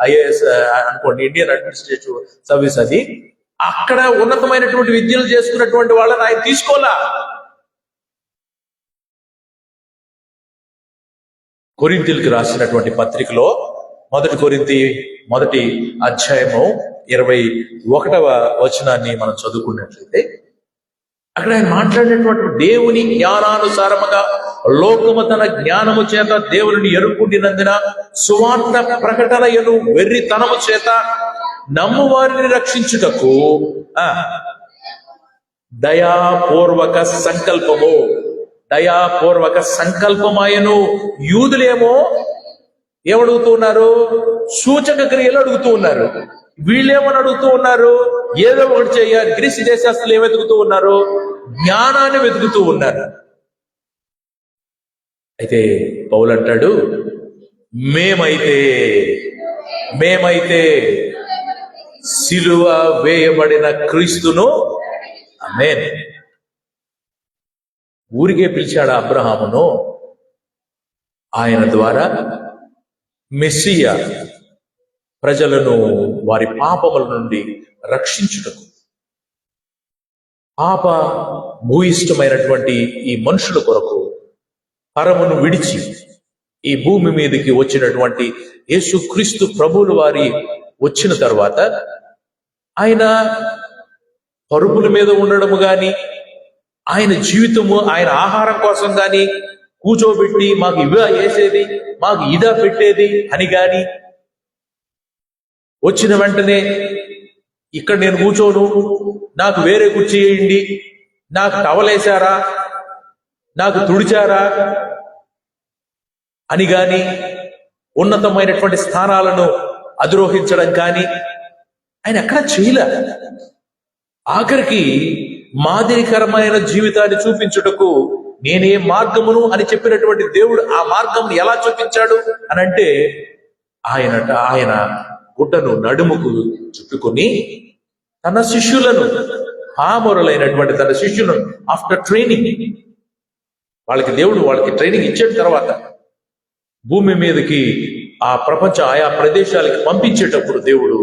ఐఏఎస్ అనుకోండి, ఇండియన్ అడ్మినిస్ట్రేటివ్ సర్వీస్, అది అక్కడ ఉన్నతమైనటువంటి విద్యలు చేసుకున్నటువంటి వాళ్ళని ఆయన తీసుకోలా. కొరింథీయులకు రాసినటువంటి పత్రికలో 1 కొరింథీ 1వ అధ్యాయము 21వ వచనాన్ని మనం చదువుకున్నట్లయితే, అక్కడ ఆయన మాట్లాడినటువంటి దేవుని జ్ఞానానుసారముగా లోకము తన జ్ఞానము చేత దేవుని ఎరుకుండినందున సువార్త ప్రకటన ఎను వెర్రితనము చేత నమ్మువారిని రక్షించుటకు దయాపూర్వక సంకల్పమాయను. యూదులేమో ఏమడుగుతూ ఉన్నారు? సూచక క్రియలు అడుగుతూ ఉన్నారు. వీళ్ళేమని అడుగుతూ ఉన్నారు? ఏదో ఒకటి చేయాలి. గ్రీసు దేశస్తులు ఏం వెతుకుతూ ఉన్నారు? జ్ఞానాన్ని వెతుకుతూ ఉన్నారు. అయితే పౌలు అంటాడు, మేమైతే సిలువ వేయబడిన క్రీస్తును, ఆమేన్, ఊరికే పిలిచాడు అబ్రహామును. ఆయన ద్వారా మెస్సియా ప్రజలను వారి పాపముల నుండి రక్షించుటకు, పాప భూయిష్టమైనటువంటి ఈ మనుషుల కొరకు పరమును విడిచి ఈ భూమి మీదకి వచ్చినటువంటి యేసుక్రీస్తు ప్రభువుల వారి వచ్చిన తర్వాత ఆయన పరుపుల మీద ఉండడము గాని, ఆయన జీవితము, ఆయన ఆహారం కోసం గాని కూర్చోబెట్టి మాకు ఇవా వేసేది, మాకు ఇదా పెట్టేది అని గాని, వచ్చిన వెంటనే ఇక్కడ నేను కూర్చోను, నాకు వేరే కుర్చీ వేయండి, నాకు టవలేశారా, నాకు తుడిచారా అని గాని, ఉన్నతమైనటువంటి స్థానాలను అధిరోహించడం కానీ ఆయన ఎక్కడా చేయలే. ఆఖరికి మాదిరికరమైన జీవితాన్ని చూపించుటకు నేనే మార్గమును అని చెప్పినటువంటి దేవుడు ఆ మార్గం ఎలా చూపించాడు అనంటే, ఆయన గుడ్డను నడుముకు చుట్టుకొని తన శిష్యులను, పామరులైనటువంటి తన శిష్యులను, ఆఫ్టర్ ట్రైనింగ్, వాళ్ళకి ట్రైనింగ్ ఇచ్చిన తర్వాత భూమి మీదకి ఆ ఆయా ప్రదేశాలకి పంపించేటప్పుడు దేవుడు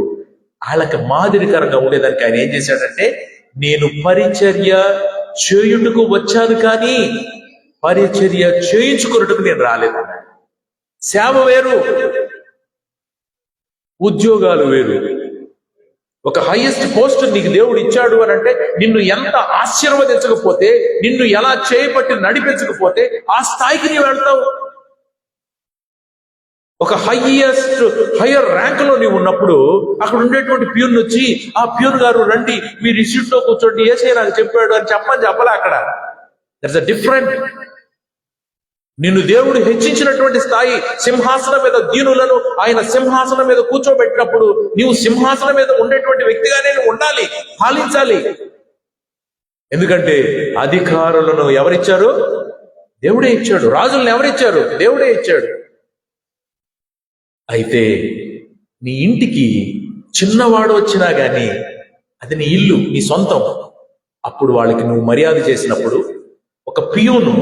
వాళ్ళకి మాదిరికరంగా ఉండేదానికి ఆయన ఏం చేశాడంటే, నేను పరిచర్య చేయుటకు వచ్చాను కానీ పరిచర్య చేయించుకున్నట్టుకు నేను రాలేదన్నాడు. సేవ వేరు, ఉద్యోగాలు వేరు. ఒక హైయెస్ట్ పోస్ట్ నీకు దేవుడు ఇచ్చాడు అని అంటే నిన్ను ఎంత ఆశీర్వదించకపోతే, నిన్ను ఎలా చేయబట్టి నడిపించకపోతే ఆ స్థాయికి నీవు వెళ్తావు. ఒక హయ్యర్ ర్యాంక్ లో నీవు ఉన్నప్పుడు అక్కడ ఉండేటువంటి ప్యూన్ వచ్చి, ఆ ప్యూన్ గారు రండి మీరు ఈ సీట్ లో కూర్చోండి, ఏసే నాకు చెప్పాడు అని చెప్పలే. అక్కడ దట్స్ అ డిఫరెంట్. నిన్ను దేవుడు హెచ్చించినటువంటి స్థాయి, సింహాసనం మీద దీనులను ఆయన సింహాసనం మీద కూర్చోబెట్టినప్పుడు నీవు సింహాసనం మీద ఉండేటువంటి వ్యక్తిగానే నువ్వు ఉండాలి, పాలించాలి. ఎందుకంటే అధికారులను ఎవరిచ్చారు? దేవుడే ఇచ్చాడు. రాజులను ఎవరిచ్చారు? దేవుడే ఇచ్చాడు. అయితే నీ ఇంటికి చిన్నవాడు వచ్చినా గాని అది నీ ఇల్లు, నీ సొంతం. అప్పుడు వాళ్ళకి నువ్వు మర్యాద చేసినప్పుడు, ఒక పియూను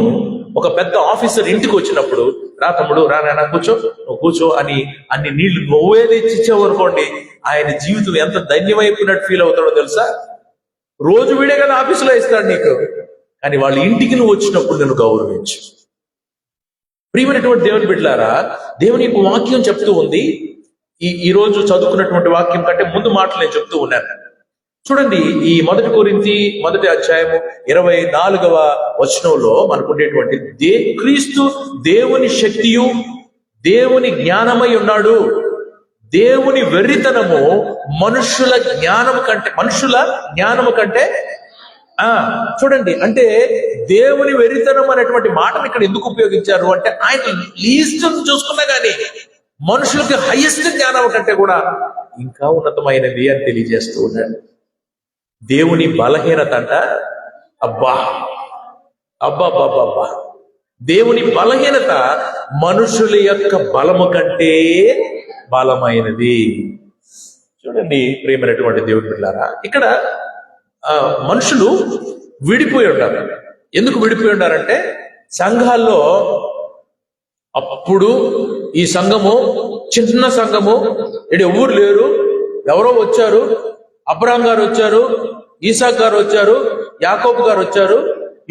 ఒక పెద్ద ఆఫీసర్ ఇంటికి వచ్చినప్పుడు, రా తమ్ముడు, రా నాన్న కూర్చో, నువ్వు కూర్చో అని అన్ని నీళ్లు నువ్వే తెచ్చిచ్చావు అనుకోండి, ఆయన జీవితం ఎంత ధన్యమైపోయినట్టు ఫీల్ అవుతాడో తెలుసా? రోజు వీడే కదా ఆఫీసులో ఇస్తాడు నీకు, కానీ వాళ్ళ ఇంటికి నువ్వు వచ్చినప్పుడు నేను గౌరవించు. ప్రియమైనటువంటి దేవుని బిడ్డలారా, దేవుని యొక్క వాక్యం చెప్తూ ఉంది. ఈ రోజు చదువుకున్నటువంటి వాక్యం కంటే ముందు మాటలు నేను చెప్తూ ఉన్నాను. చూడండి, ఈ 1 కొరింథీ 1వ అధ్యాయము 24వ వచనంలో మనకు ఉండేటువంటి క్రీస్తు దేవుని శక్తియు దేవుని జ్ఞానమై ఉన్నాడు. దేవుని వెర్రితనము మనుషుల జ్ఞానము కంటే చూడండి, అంటే దేవుని వెర్రితనం అనేటువంటి మాటను ఇక్కడ ఎందుకు ఉపయోగించారు అంటే, ఆయన లీస్ట్ చూసుకున్నా గానీ మనుషులకి హైయెస్ట్ జ్ఞానం కంటే కూడా ఇంకా ఉన్నతమైనది అని తెలియజేస్తూ ఉన్నాడు. దేవుని బలహీనత అంట, అబ్బా, దేవుని బలహీనత మనుషుల యొక్క బలము కంటే బలమైనది. చూడండి ప్రియమైనటువంటి దేవుని బిడ్డలారా, ఇక్కడ మనుషులు విడిపోయి ఉంటారు. ఎందుకు విడిపోయి ఉంటారంటే, సంఘాల్లో అప్పుడు ఈ సంఘము చిన్న సంఘము, ఇక్కడ ఎవరు లేరు, ఎవరో వచ్చారు, అబ్రహాం గారు వచ్చారు, ఈసాక్ గారు వచ్చారు, యాకోబు గారు వచ్చారు.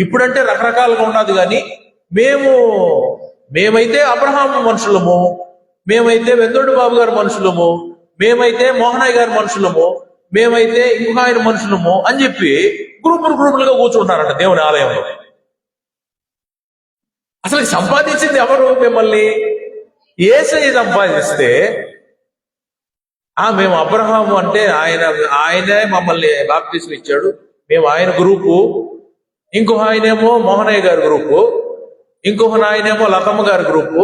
ఇప్పుడంటే రకరకాలుగా ఉన్నది, కానీ మేమైతే అబ్రహాం మనుషులము, మేమైతే వెందోడు బాబు గారి మనుషులము, మేమైతే మోహనయ్య గారి మనుషులము, మేమైతే ఇంకొక ఆయన మనుషులము అని చెప్పి గ్రూపులుగా కూర్చుంటారంట దేవుని ఆలయంలో. అసలు సంపాదించింది ఎవరు? మిమ్మల్ని యేసయ్య సంపాదిస్తే, మేము అబ్రహాము అంటే ఆయనే మమ్మల్ని బాప్తిసం ఇచ్చాడు, మేము ఆయన గ్రూపు, ఇంకొక ఆయనేమో మోహనయ్య గారి గ్రూపు, ఇంకొక ఆయనేమో లతమ్మ గారి గ్రూపు,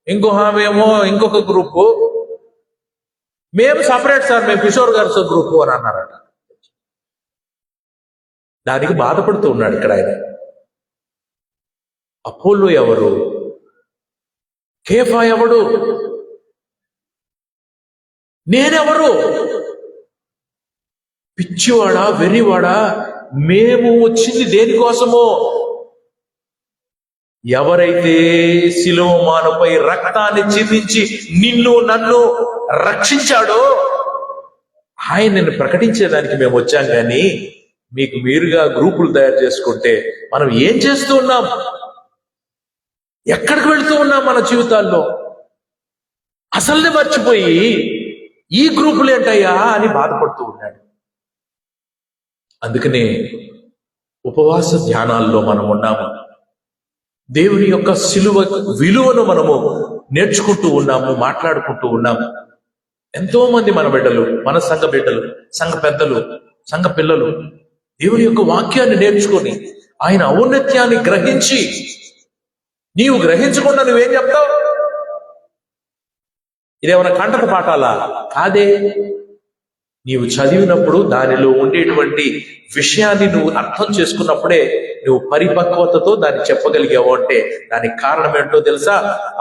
ఇంకొక గ్రూపు, మేము సపరేట్ సార్, మేము కిషోర్ గారి గ్రూపు అని అన్నారట. దానికి బాధపడుతూ ఉన్నాడు ఇక్కడ ఆయన. అపోలో ఎవరు? కేఫా ఎవడు? నేనెవరు? పిచ్చివాడా, వెర్రివాడా? మేము వచ్చింది దేనికోసమో? ఎవరైతే శిలువ మానుపై రక్తాన్ని చిందించి నిన్ను నన్ను రక్షించాడో ఆయనని ప్రకటించేదానికి మేము వచ్చాం. కానీ మీకు మీరుగా గ్రూపులు తయారు చేసుకుంటే మనం ఏం చేస్తూ ఉన్నాం? ఎక్కడికి వెళ్తూ ఉన్నాం? మన జీవితాల్లో అసలునే మర్చిపోయి ఈ గ్రూపులు ఏంటయ్యా అని బాధపడుతూ ఉన్నాడు. అందుకనే ఉపవాస ధ్యానాల్లో మనం ఉన్నాము. దేవుని యొక్క సిలువ విలువను మనము నేర్చుకుంటూ ఉన్నాము, మాట్లాడుకుంటూ ఉన్నాము. ఎంతో మంది మన బిడ్డలు, మన సంఘ బిడ్డలు, సంఘ పెద్దలు, సంఘ పిల్లలు దేవుని యొక్క వాక్యాన్ని నేర్చుకొని ఆయన ఔన్నత్యాన్ని గ్రహించి, నీవు గ్రహించకుండా నువ్వేం చెప్తావు? ఇదేమన్నా కంటక పాఠాలా? కాదే. నీవు చదివినప్పుడు దానిలో ఉండేటువంటి విషయాన్ని నువ్వు అర్థం చేసుకున్నప్పుడే నువ్వు పరిపక్వతతో దాన్ని చెప్పగలిగావు. అంటే దానికి కారణం ఏంటో తెలుసా?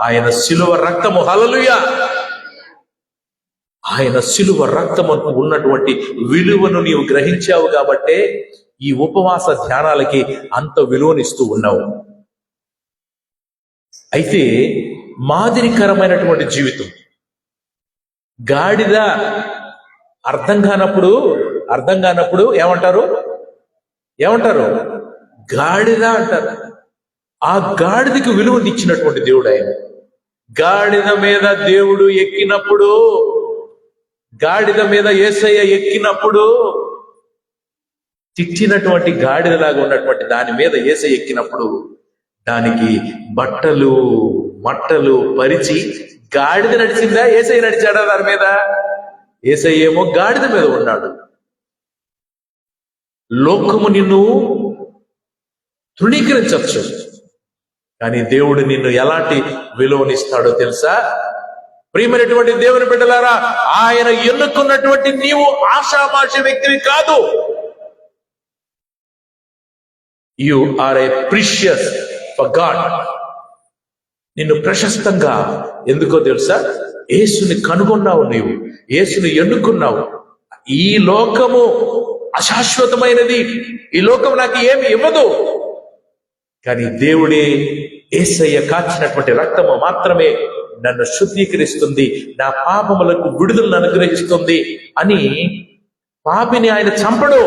ఆయన శిలువ రక్తము. హల్లెలూయా! ఆయన శిలువ రక్తము ఉన్నటువంటి విలువను నీవు గ్రహించావు కాబట్టే ఈ ఉపవాస ధ్యానాలకి అంత విలువనిస్తూ ఉన్నావు. అయితే మాదిరికరమైనటువంటి జీవితం, గాడిద అర్థం కానప్పుడు ఏమంటారు? గాడిద అంటారు. ఆ గాడిదకి విలువనిచ్చినటువంటి దేవుడు ఆయన. గాడిద మీద దేవుడు ఎక్కినప్పుడు, గాడిద మీద యేసయ్య ఎక్కినప్పుడు, తిట్టినటువంటి గాడిదలాగా ఉన్నటువంటి దాని మీద యేసయ్య ఎక్కినప్పుడు దానికి బట్టలు మట్టలు పరిచి, గాడిద నడిచిందా యేసయ్య నడిచాడా దాని మీద? యేసయ్య ఏమో గాడిద మీద ఉన్నాడు. లోకము నిన్ను తృణీకరించవచ్చు, కానీ దేవుడు నిన్ను ఎలాంటి విలువనిస్తాడో తెలుసా? ప్రియమైనటువంటి దేవుని బిడ్డలారా, ఆయన ఎన్నుకున్నటువంటి నీవు ఆషామాషి వ్యక్తివి కాదు. You are a precious for God. నిన్ను ప్రశస్తంగా ఎందుకో తెలుసా? యేసుని కనుగొన్నావు, నీవు యేసుని ఎన్నుకున్నావు. ఈ లోకము అశాశ్వతమైనది, ఈ లోకం నాకు ఏమి ఇవ్వదు, కానీ దేవుడే యేసయ్య కాచినటువంటి రక్తము మాత్రమే నన్ను శుద్ధీకరిస్తుంది, నా పాపములకు విడుదలను అనుగ్రహిస్తుంది అని పాపిని ఆయన చంపడు,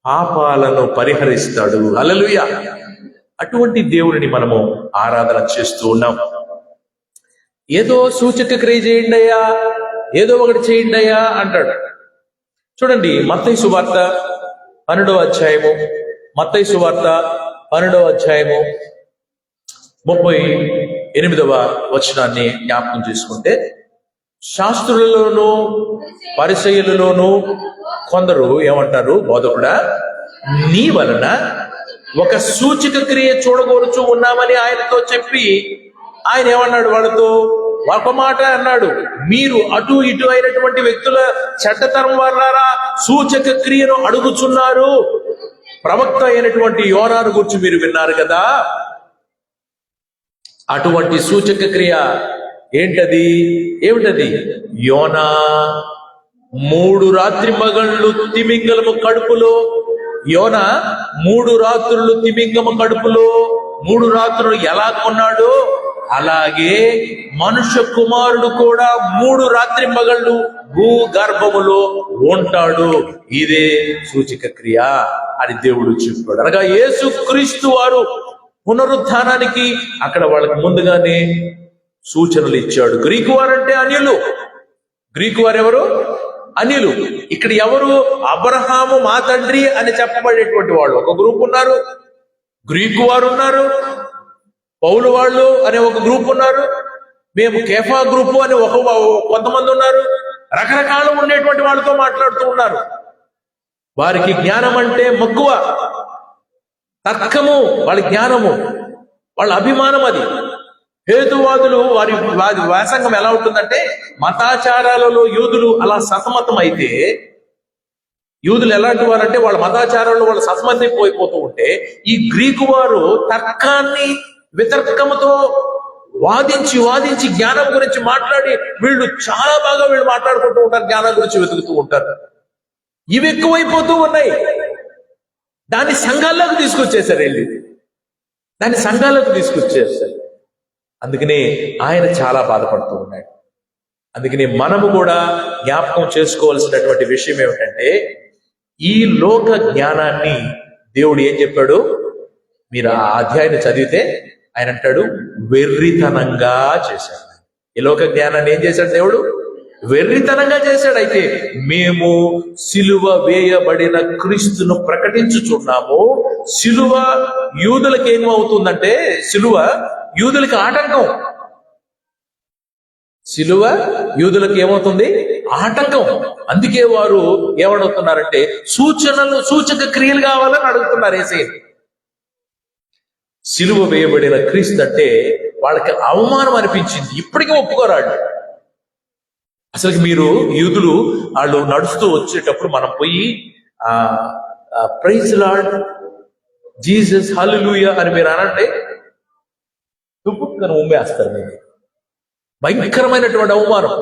పాపాలను పరిహరిస్తాడు. హల్లెలూయా. అటువంటి దేవుడిని మనము ఆరాధన చేస్తూ ఉన్నాం. ఏదో సూచక క్రియ చేయండి అయ్యా, ఏదో ఒకటి చేయండి అయ్యా అంటాడు. చూడండి, మత్తయి సువార్త 12వ అధ్యాయము, మత్తయి సువార్త 12వ అధ్యాయము 38వ వచనాన్ని జ్ఞాపకం చేసుకుంటే, శాస్త్రులలోనూ పరిసయ్యులలోనూ కొందరు ఏమంటారు, బోధకుడా నీ వలన ఒక సూచక క్రియ చూడగోరుచు ఉన్నామని ఆయనతో చెప్పి, ఆయన ఏమన్నాడు వాళ్ళతో? ఒక మాట అన్నాడు, మీరు అటు ఇటు అయినటువంటి వ్యక్తుల చెడ్డతరం వారారా సూచక క్రియను అడుగుచున్నారు. ప్రవక్త అయినటువంటి యోనాను గురించి మీరు విన్నారు కదా, అటువంటి సూచక క్రియ ఏంటది? ఏమిటది? యోనా 3 రాత్రి మగళ్ళు తిమింగలము కడుపులో, యోనా 3 రాత్రులు తిమింగము కడుపులో 3 రాత్రులు ఎలా కొన్నాడో, అలాగే మనుష్య కుమారుడు కూడా 3 రాత్రి మగళ్ళు భూగర్భములో ఉంటాడు. ఇదే సూచక క్రియ అని దేవుడు చెప్పాడు. అనగా యేసు క్రీస్తు వారు పునరుత్థానానికి అక్కడ వాళ్ళకి ముందుగానే సూచనలు ఇచ్చాడు. గ్రీకు వారంటే అన్యులు. గ్రీకు వారు ఎవరు? అన్యులు. ఇక్కడ ఎవరు? అబ్రహాము మా తండ్రి అని చెప్పబడేటువంటి వాళ్ళు ఒక గ్రూప్ ఉన్నారు, గ్రీకు వారు ఉన్నారు, పౌలు వాళ్ళు అనే ఒక గ్రూప్ ఉన్నారు, మేము కేఫా గ్రూపు అని కొంతమంది ఉన్నారు. రకరకాలు ఉండేటువంటి వాళ్ళతో మాట్లాడుతూ ఉన్నారు. వారికి జ్ఞానం అంటే మక్కువ, తర్కము వాళ్ళ జ్ఞానము, వాళ్ళ అభిమానం అది. హేతువాదులు వారి వ్యాసంగం ఎలా ఉంటుందంటే, మతాచారాలలో యూదులు అలా సతమతం అయితే, యూదులు ఎలాంటి వారంటే వాళ్ళ మతాచారాల్లో వాళ్ళు సతమతమైపోతూ ఉంటే, ఈ గ్రీకు వారు తర్కాన్ని వితర్కముతో వాదించి వాదించి జ్ఞానం గురించి మాట్లాడి వీళ్ళు చాలా బాగా మాట్లాడుకుంటూ ఉంటారు, జ్ఞానం గురించి వెతుకుతూ ఉంటారు. ఇవి ఎక్కువైపోతూ ఉన్నాయి. దాన్ని సంఘాల్లోకి తీసుకొచ్చేసారు, వెళ్ళి దాన్ని సంఘాల్లోకి తీసుకొచ్చేసారు. అందుకనే ఆయన చాలా బాధపడుతూ ఉన్నాడు. అందుకని మనము కూడా జ్ఞాపకం చేసుకోవాల్సినటువంటి విషయం ఏమిటంటే, ఈ లోక జ్ఞానాన్ని దేవుడు ఏం చెప్పాడు? మీరు ఆ అధ్యాయాన్ని చదివితే ఆయన అంటాడు, వెర్రితనంగా చేశాడు. ఈ లోక జ్ఞానాన్ని ఏం చేశాడు దేవుడు? వెర్రితనంగా చేశాడు. అయితే మేము సిలువ వేయబడిన క్రీస్తును ప్రకటించుచున్నాము. సిలువ యూదులకు ఏమవుతుందంటే, సిలువ యూదులకి ఆటంకం. సిలువ యూదులకు ఏమవుతుంది? ఆటంకం. అందుకే వారు ఏమడుగుతున్నారంటే, సూచక క్రియలు కావాలని అడుగుతున్నారు యేసయ్యని. సిలువ వేయబడిన క్రీస్తు అంటే వాళ్ళకి అవమానం అనిపించింది. ఇప్పటికీ ఒప్పుకోరాడు. అసలు మీరు యూదులు వాళ్ళు నడుస్తూ వచ్చేటప్పుడు మనం పోయి ప్రైజ్ లార్డ్ జీసస్ హల్లెలూయా అని మీరు అనంటే దుప్పుకొని ఉమ్మేస్తారు. మీరు భయంకరమైనటువంటి అవమానం.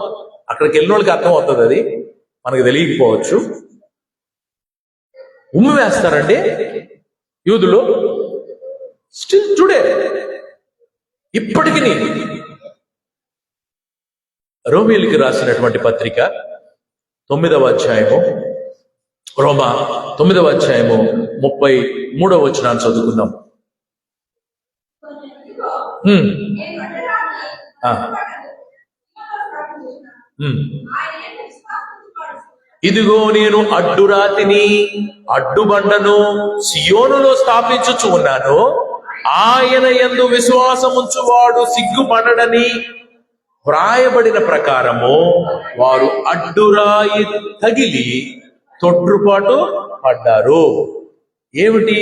అక్కడికి వెళ్ళిన వాళ్ళకి అర్థం అవుతుంది, అది మనకు తెలియకపోవచ్చు. ఉమ్మి వేస్తారంటే యూదులు స్టిల్ టుడే, ఇప్పటికి. రోమీయులకి రాసినటువంటి పత్రిక 9వ అధ్యాయము, రోమా 9వ అధ్యాయము 33వ వచనాన్ని చదువుకుందాం. ఉమ్, ఆ, ఉమ్. ఇదిగో నేను అడ్డురాతిని అడ్డుబండను సియోనులో స్థాపించుచు ఉన్నాను, ఆయన యందు విశ్వాసముంచువాడు సిగ్గుపడడని వ్రాయబడిన ప్రకారము వారు అడ్డురాయి తగిలి తొట్రుపాటు పడ్డారు. ఏమిటి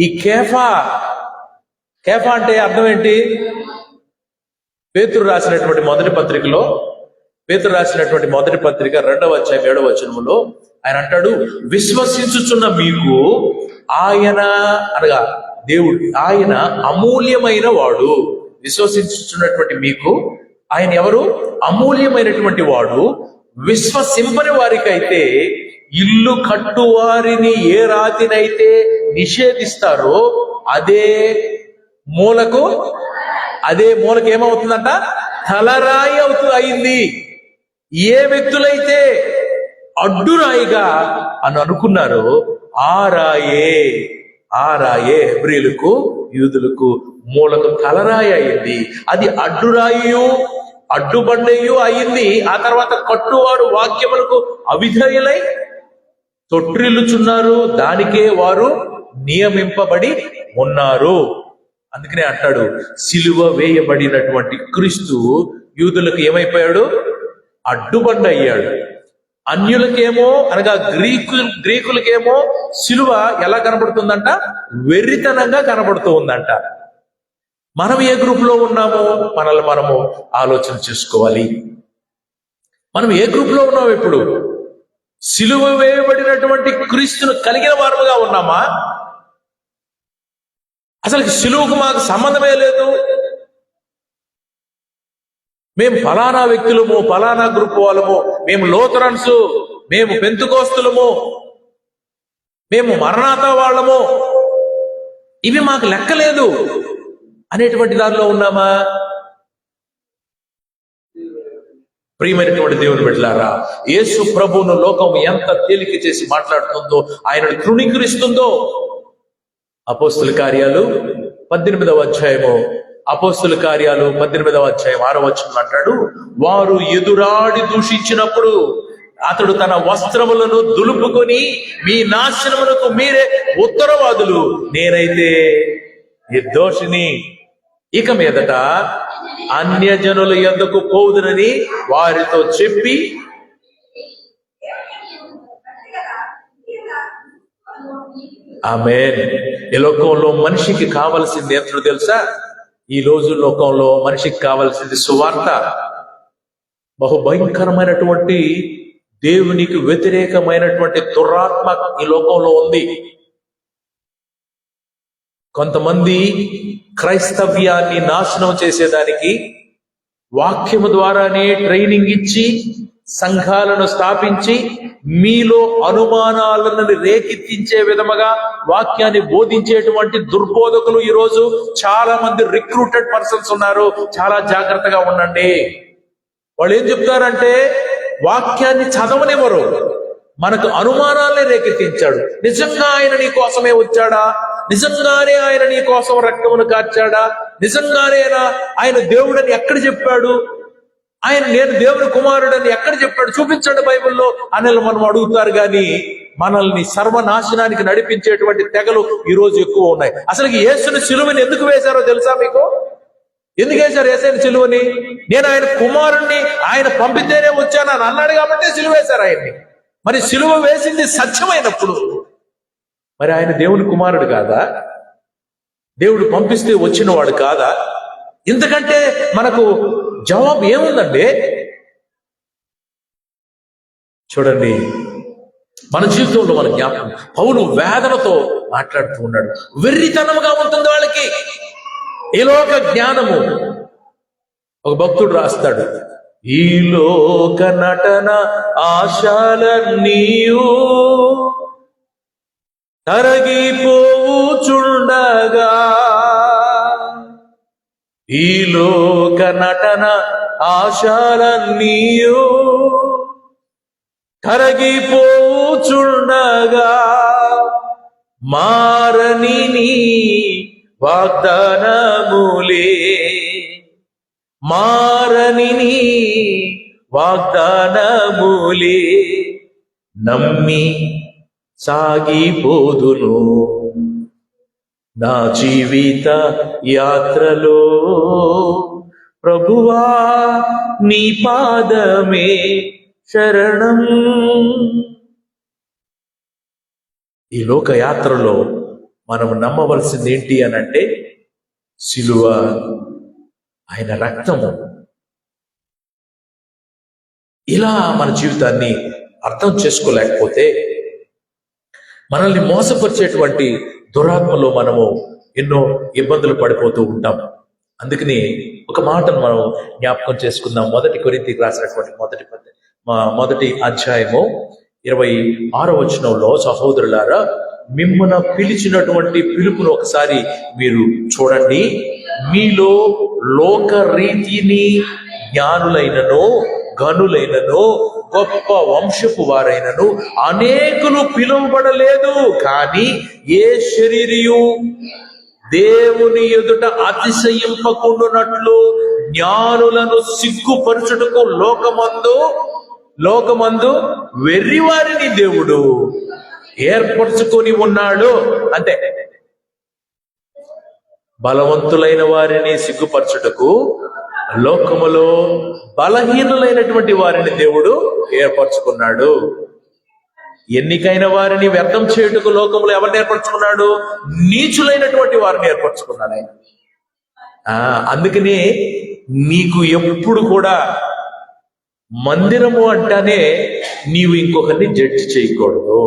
ఈ కేఫా? కేఫా అంటే అర్థం ఏంటి? పేతురు రాసినటువంటి మొదటి పత్రికలో, పేతురు రాసినటువంటి మొదటి పత్రిక 2వ అధ్యాయం 7వ వచనములో ఆయన అంటాడు, విశ్వసించుచున్న మీకు ఆయన అనగా దేవుడు, ఆయన అమూల్యమైన వాడు. విశ్వసించుచున్నటువంటి మీకు ఆయన ఎవరు? అమూల్యమైనటువంటి వాడు. విశ్వసింపని వారికైతే ఇల్లు కట్టువారిని ఏ రాతినైతే నిషేధిస్తారో అదే మూలకు ఏమవుతుందంట? తలరాయి అయింది. ఏ వ్యక్తులైతే అడ్డురాయిగా అని అనుకున్నారో ఆ రాయే హెబ్రీలకు యూదులకు మూలకు తలరాయి అయింది. అది అడ్డురాయు అడ్డుబండయు అయింది. ఆ తర్వాత కట్టువారు వాక్యములకు అవిధేయులై తొట్టిల్లుచున్నారు, దానికే వారు నియమింపబడి ఉన్నారు. అందుకనే అంటాడు, సిలువ వేయబడినటువంటి క్రీస్తు యూదులకు ఏమైపోయాడు? అడ్డుబండ అయ్యాడు. అన్యులకేమో అనగా గ్రీకులకేమో సిలువ ఎలా కనబడుతుందంట? వెర్రితనంగా కనబడుతూ ఉందంట. మనం ఏ గ్రూప్ లో ఉన్నామో మనల్ని మనము ఆలోచన చేసుకోవాలి. మనం ఏ గ్రూప్ లో ఉన్నాము? ఇప్పుడు సిలువ వేయబడినటువంటి క్రీస్తును కలిగిన వారముగా ఉన్నామా? అసలు సిలువకు మాకు సంబంధమే లేదు. మేము ఫలానా వ్యక్తులము, ఫలానా గ్రూప్ వాళ్ళము, మేము లోతరన్స్, మేము పెంతుకోస్తులము, మేము మరణాత వాళ్ళము, ఇవి మాకు లెక్కలేదు అనేటువంటి దానిలో ఉన్నామా? ప్రియమైనటువంటి దేవుని బిడ్డలారా, యేసు ప్రభువును లోకం ఎంత తేలిక చేసి మాట్లాడుతుందో, ఆయనను తృణీకరిస్తుందో. అపోస్తుల కార్యాలు 18వ అధ్యాయము, అపోస్తుల కార్యాలు 18వ అధ్యాయం 6వ వచనం అంటాడు, వారు ఎదురాడి దూషించినప్పుడు అతడు తన వస్త్రములను దులుపుకొని, మీ నాశనమునకు మీరే ఉత్తరవాదులు, నేనైతే నిర్దోషిని, ఇక మీదట అన్యజనుల యొద్దకు పోవుదునని వారితో చెప్పి ఆమేన్. ఈ లోకంలో మనిషికి కావలసింది ఏంటో తెలుసా? ఈ రోజు లోకంలో మనిషికి కావలసింది సువార్త. బహుభయంకరమైనటువంటి దేవునికి వ్యతిరేకమైనటువంటి దురాత్మ ఈ లోకంలో ఉంది. కొంతమంది క్రైస్తవ్యాన్ని నాశనం చేసేదానికి వాక్యము ద్వారానే ట్రైనింగ్ ఇచ్చి సంఘాలను స్థాపించి మీలో అనుమానాలను రేకెత్తించే విధముగా వాక్యాన్ని బోధించేటువంటి దుర్బోధకులు ఈరోజు చాలా మంది రిక్రూటెడ్ పర్సన్స్ ఉన్నారు. చాలా జాగ్రత్తగా ఉండండి. వాళ్ళు ఏం చెప్తారంటే వాక్యాన్ని చదవనివ్వరు, మనకు అనుమానాలనే రేకెత్తించాడు. నిజంగా ఆయన నీ కోసమే వచ్చాడా? నిజంగానే ఆయన నీ కోసం రక్తమును కార్చాడా? నిజంగానే ఆయన దేవుడని ఎక్కడ చెప్పాడు? నేను దేవుని కుమారుడని ఎక్కడ చెప్పాడు? చూపించండి బైబిల్లో అని మనం అడుగుతారు. కానీ మనల్ని సర్వనాశనానికి నడిపించేటువంటి తెగలు ఈ రోజు ఎక్కువ ఉన్నాయి. అసలు యేసుని సిలువని ఎందుకు వేశారో తెలుసా మీకు? ఎందుకు వేశారు యేసుని సిలువని? నేను ఆయన కుమారుణ్ణి, ఆయన పంపితేనే వచ్చాను అని అన్నాడు కాబట్టి సిలువ వేశారు ఆయన్ని. మరి సిలువ వేసింది సత్యమైనప్పుడు మరి ఆయన దేవుని కుమారుడు కాదా? దేవుడు పంపిస్తే వచ్చిన వాడు కాదా? ఇంతకంటే మనకు జవాబు ఏముందండి? చూడండి, మన జీవితంలో మన జ్ఞాపకం, పౌలు వేదనతో మాట్లాడుతూ ఉన్నాడు. వెర్రితనముగా ఉంటుంది వాళ్ళకి ఈ లోక జ్ఞానము. ఒక భక్తుడు రాస్తాడు, ఈ లోక నటన ఆశలన్నీయు తరగిపోవుచుండగా, ఈ లోక నటన ఆశలన్నీయు కరగిపోచుండగా, మారని నీ వాగ్దానములే మారని నీ వాగ్దానములే నమ్మి సాగిపోదును. నా జీవిత యాత్రలో ప్రభువా నీ పాదమే శరణం. ఈ లోక యాత్రలో మనం నమ్మవలసింది ఏంటి అని అంటే సిలువ, ఆయన రక్తము. ఇలా మన జీవితాన్ని అర్థం చేసుకోలేకపోతే మనల్ని మోసపరిచేటువంటి దురాత్మలో మనము ఎన్నో ఇబ్బందులు పడిపోతూ ఉంటాం. అందుకని ఒక మాటను మనం జ్ఞాపకం చేసుకుందాం. 1 కొరింథీయులకు రాసినటువంటి మొదటి అధ్యాయము 26వ వచనంలో, సహోదరులారా, మిమ్మున పిలిచినటువంటి పిలుపును ఒకసారి మీరు చూడండి. మీలో లోక రీతిని జ్ఞానులైనను గనులైనను గొప్ప వంశపు వారైనను అనేకులు పిలువబడలేదు. కానీ ఏ శరీరియు దేవుని ఎదుట అతిశయింపకుండునట్లు జ్ఞానులను సిగ్గుపరచుటకు లోకమందు వెర్రివారిని దేవుడు ఏర్పరచుకొని ఉన్నాడు. అంతే. బలవంతులైన వారిని సిగ్గుపరచుటకు లోకములో బలహీనులైనటువంటి వారిని దేవుడు ఏర్పరచుకున్నాడు. ఎన్నికైన వారిని వ్యర్థం చేయుటకు లోకములో ఎవరిని ఏర్పరచుకున్నాడు? నీచులైనటువంటి వారిని ఏర్పరచుకున్నాడు ఆయన. అందుకనే నీకు ఎప్పుడు కూడా మందిరము అంటానే నీవు ఇంకొకరిని జడ్జి చేయకూడదు.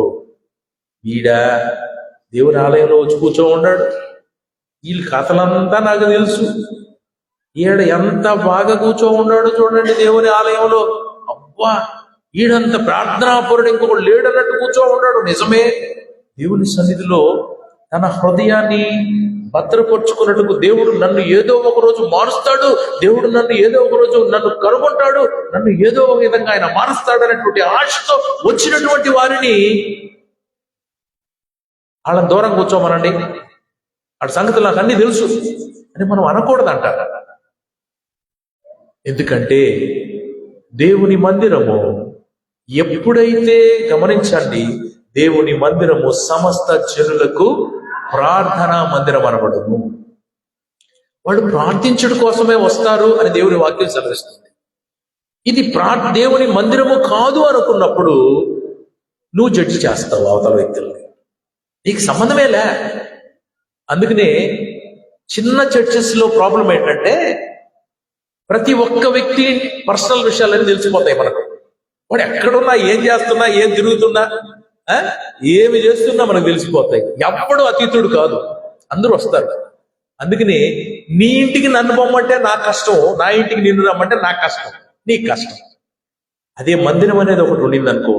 ఈడా దేవుని ఆలయంలో వచ్చి కూర్చో ఉన్నాడు, వీళ్ళ కథలంతా నాకు తెలుసు, ఈడ ఎంత బాగా కూర్చో ఉన్నాడు చూడండి దేవుని ఆలయంలో, అబ్బా ఈడంత ప్రార్థనాపరుడు ఇంకొకడు లేడన్నట్టు కూర్చో ఉన్నాడు. నిజమే, దేవుని సన్నిధిలో తన హృదయాన్ని భద్రపరుచుకున్నట్టుకు దేవుడు నన్ను ఏదో ఒక రోజు మారుస్తాడు, దేవుడు నన్ను ఏదో ఒక రోజు నన్ను కనుగొంటాడు, నన్ను ఏదో ఒక విధంగా ఆయన మారుస్తాడు అనేటువంటి ఆశతో వచ్చినటువంటి వారిని వాళ్ళని దూరం కూర్చోమనండి, వాడి సంగతులు నాకు అన్ని తెలుసు అని మనం అనకూడదంట. ఎందుకంటే దేవుని మందిరము ఎప్పుడైతే, గమనించండి, దేవుని మందిరము సమస్త జనులకు ప్రార్థనా మందిరం అనబడును. వాళ్ళు ప్రార్థించడం కోసమే వస్తారు అని దేవుని వాక్యం సెలవిస్తుంది. ఇది దేవుని మందిరము కాదు అనుకున్నప్పుడు నువ్వు జడ్జి చేస్తావు అవతల వ్యక్తుల్ని, నీకు సంబంధమేలే. అందుకనే చిన్న చర్చెస్ లో ప్రాబ్లం ఏంటంటే ప్రతి ఒక్క వ్యక్తి పర్సనల్ విషయాలన్నీ తెలిసిపోతాయి మనకు. వాడు ఎక్కడున్నా, ఏం చేస్తున్నా, ఏం తిరుగుతున్నా, ఏమి చేస్తున్నా మనకు తెలిసిపోతాయి. ఎప్పుడు అతీతుడు కాదు, అందరూ వస్తారు. అందుకని నీ ఇంటికి నన్ను పొమ్మంటే నాకు కష్టం, నా ఇంటికి నిన్ను రమ్మంటే నాకు కష్టం, నీకు కష్టం. అదే మందిరం అనేది ఒకటి ఉండిందనుకో,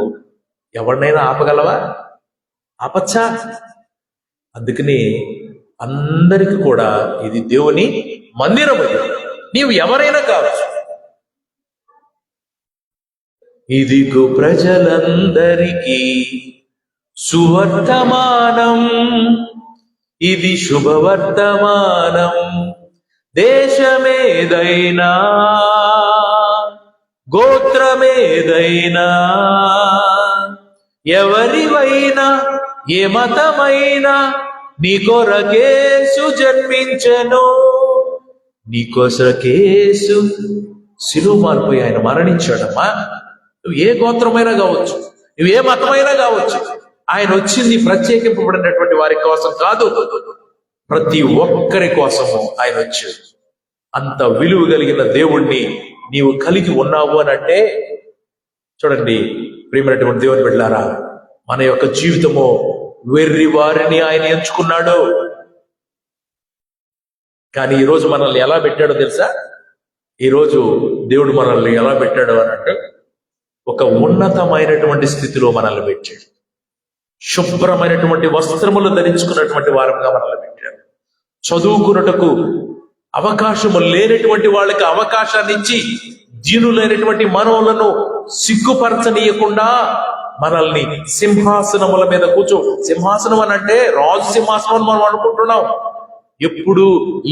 ఎవరినైనా ఆపగలవా? ఆపచ్చా? అందుకని అందరికి కూడా ఇది దేవుని మందిరం. అది నీవు ఎవరైనా కావచ్చు. ఇదిగో ప్రజలందరికీ సువర్తమానం, ఇది శుభవర్తమానం. దేశమేదైనా, గోత్రమేదైనా, ఎవరివైనా, ఏ మతమైనా, నీ కొరకేసు జన్మించెను, నీ కొరకేసు శిలువ మారిపోయి ఆయన మరణించాడమ్మా. నువ్వు ఏ గోత్రమైనా కావచ్చు, నువ్వు ఏ మతమైనా కావచ్చు, ఆయన వచ్చింది ప్రత్యేకింపబడినటువంటి వారి కోసం కాదు, ప్రతి ఒక్కరి కోసము ఆయన వచ్చాడు. అంత విలువ కలిగిన దేవుణ్ణి నీవు కలిగి ఉన్నావు అని అంటే, చూడండి ప్రియమైనటువంటి దేవుని బిడ్డలారా, మన యొక్క జీవితము వెర్రి వారిని ఆయన ఎంచుకున్నాడు. కానీ ఈరోజు మనల్ని ఎలా పెట్టాడో తెలుసా? ఈరోజు దేవుడు మనల్ని ఎలా పెట్టాడు అని అంటే, ఒక ఉన్నతమైనటువంటి స్థితిలో మనల్ని పెట్టాడు. శుభ్రమైనటువంటి వస్త్రములు ధరించుకున్నటువంటి వారంగా మనల్ని పెట్టాడు. చదువుకున్నటకు అవకాశము లేనటువంటి వాళ్ళకి అవకాశాన్ని ఇచ్చి, దీనులైనటువంటి మనవులను సిగ్గుపరచనీయకుండా మనల్ని సింహాసనముల మీద సింహాసనం అని అంటే రాజు సింహాసనం అని మనం అనుకుంటున్నాం. ఎప్పుడు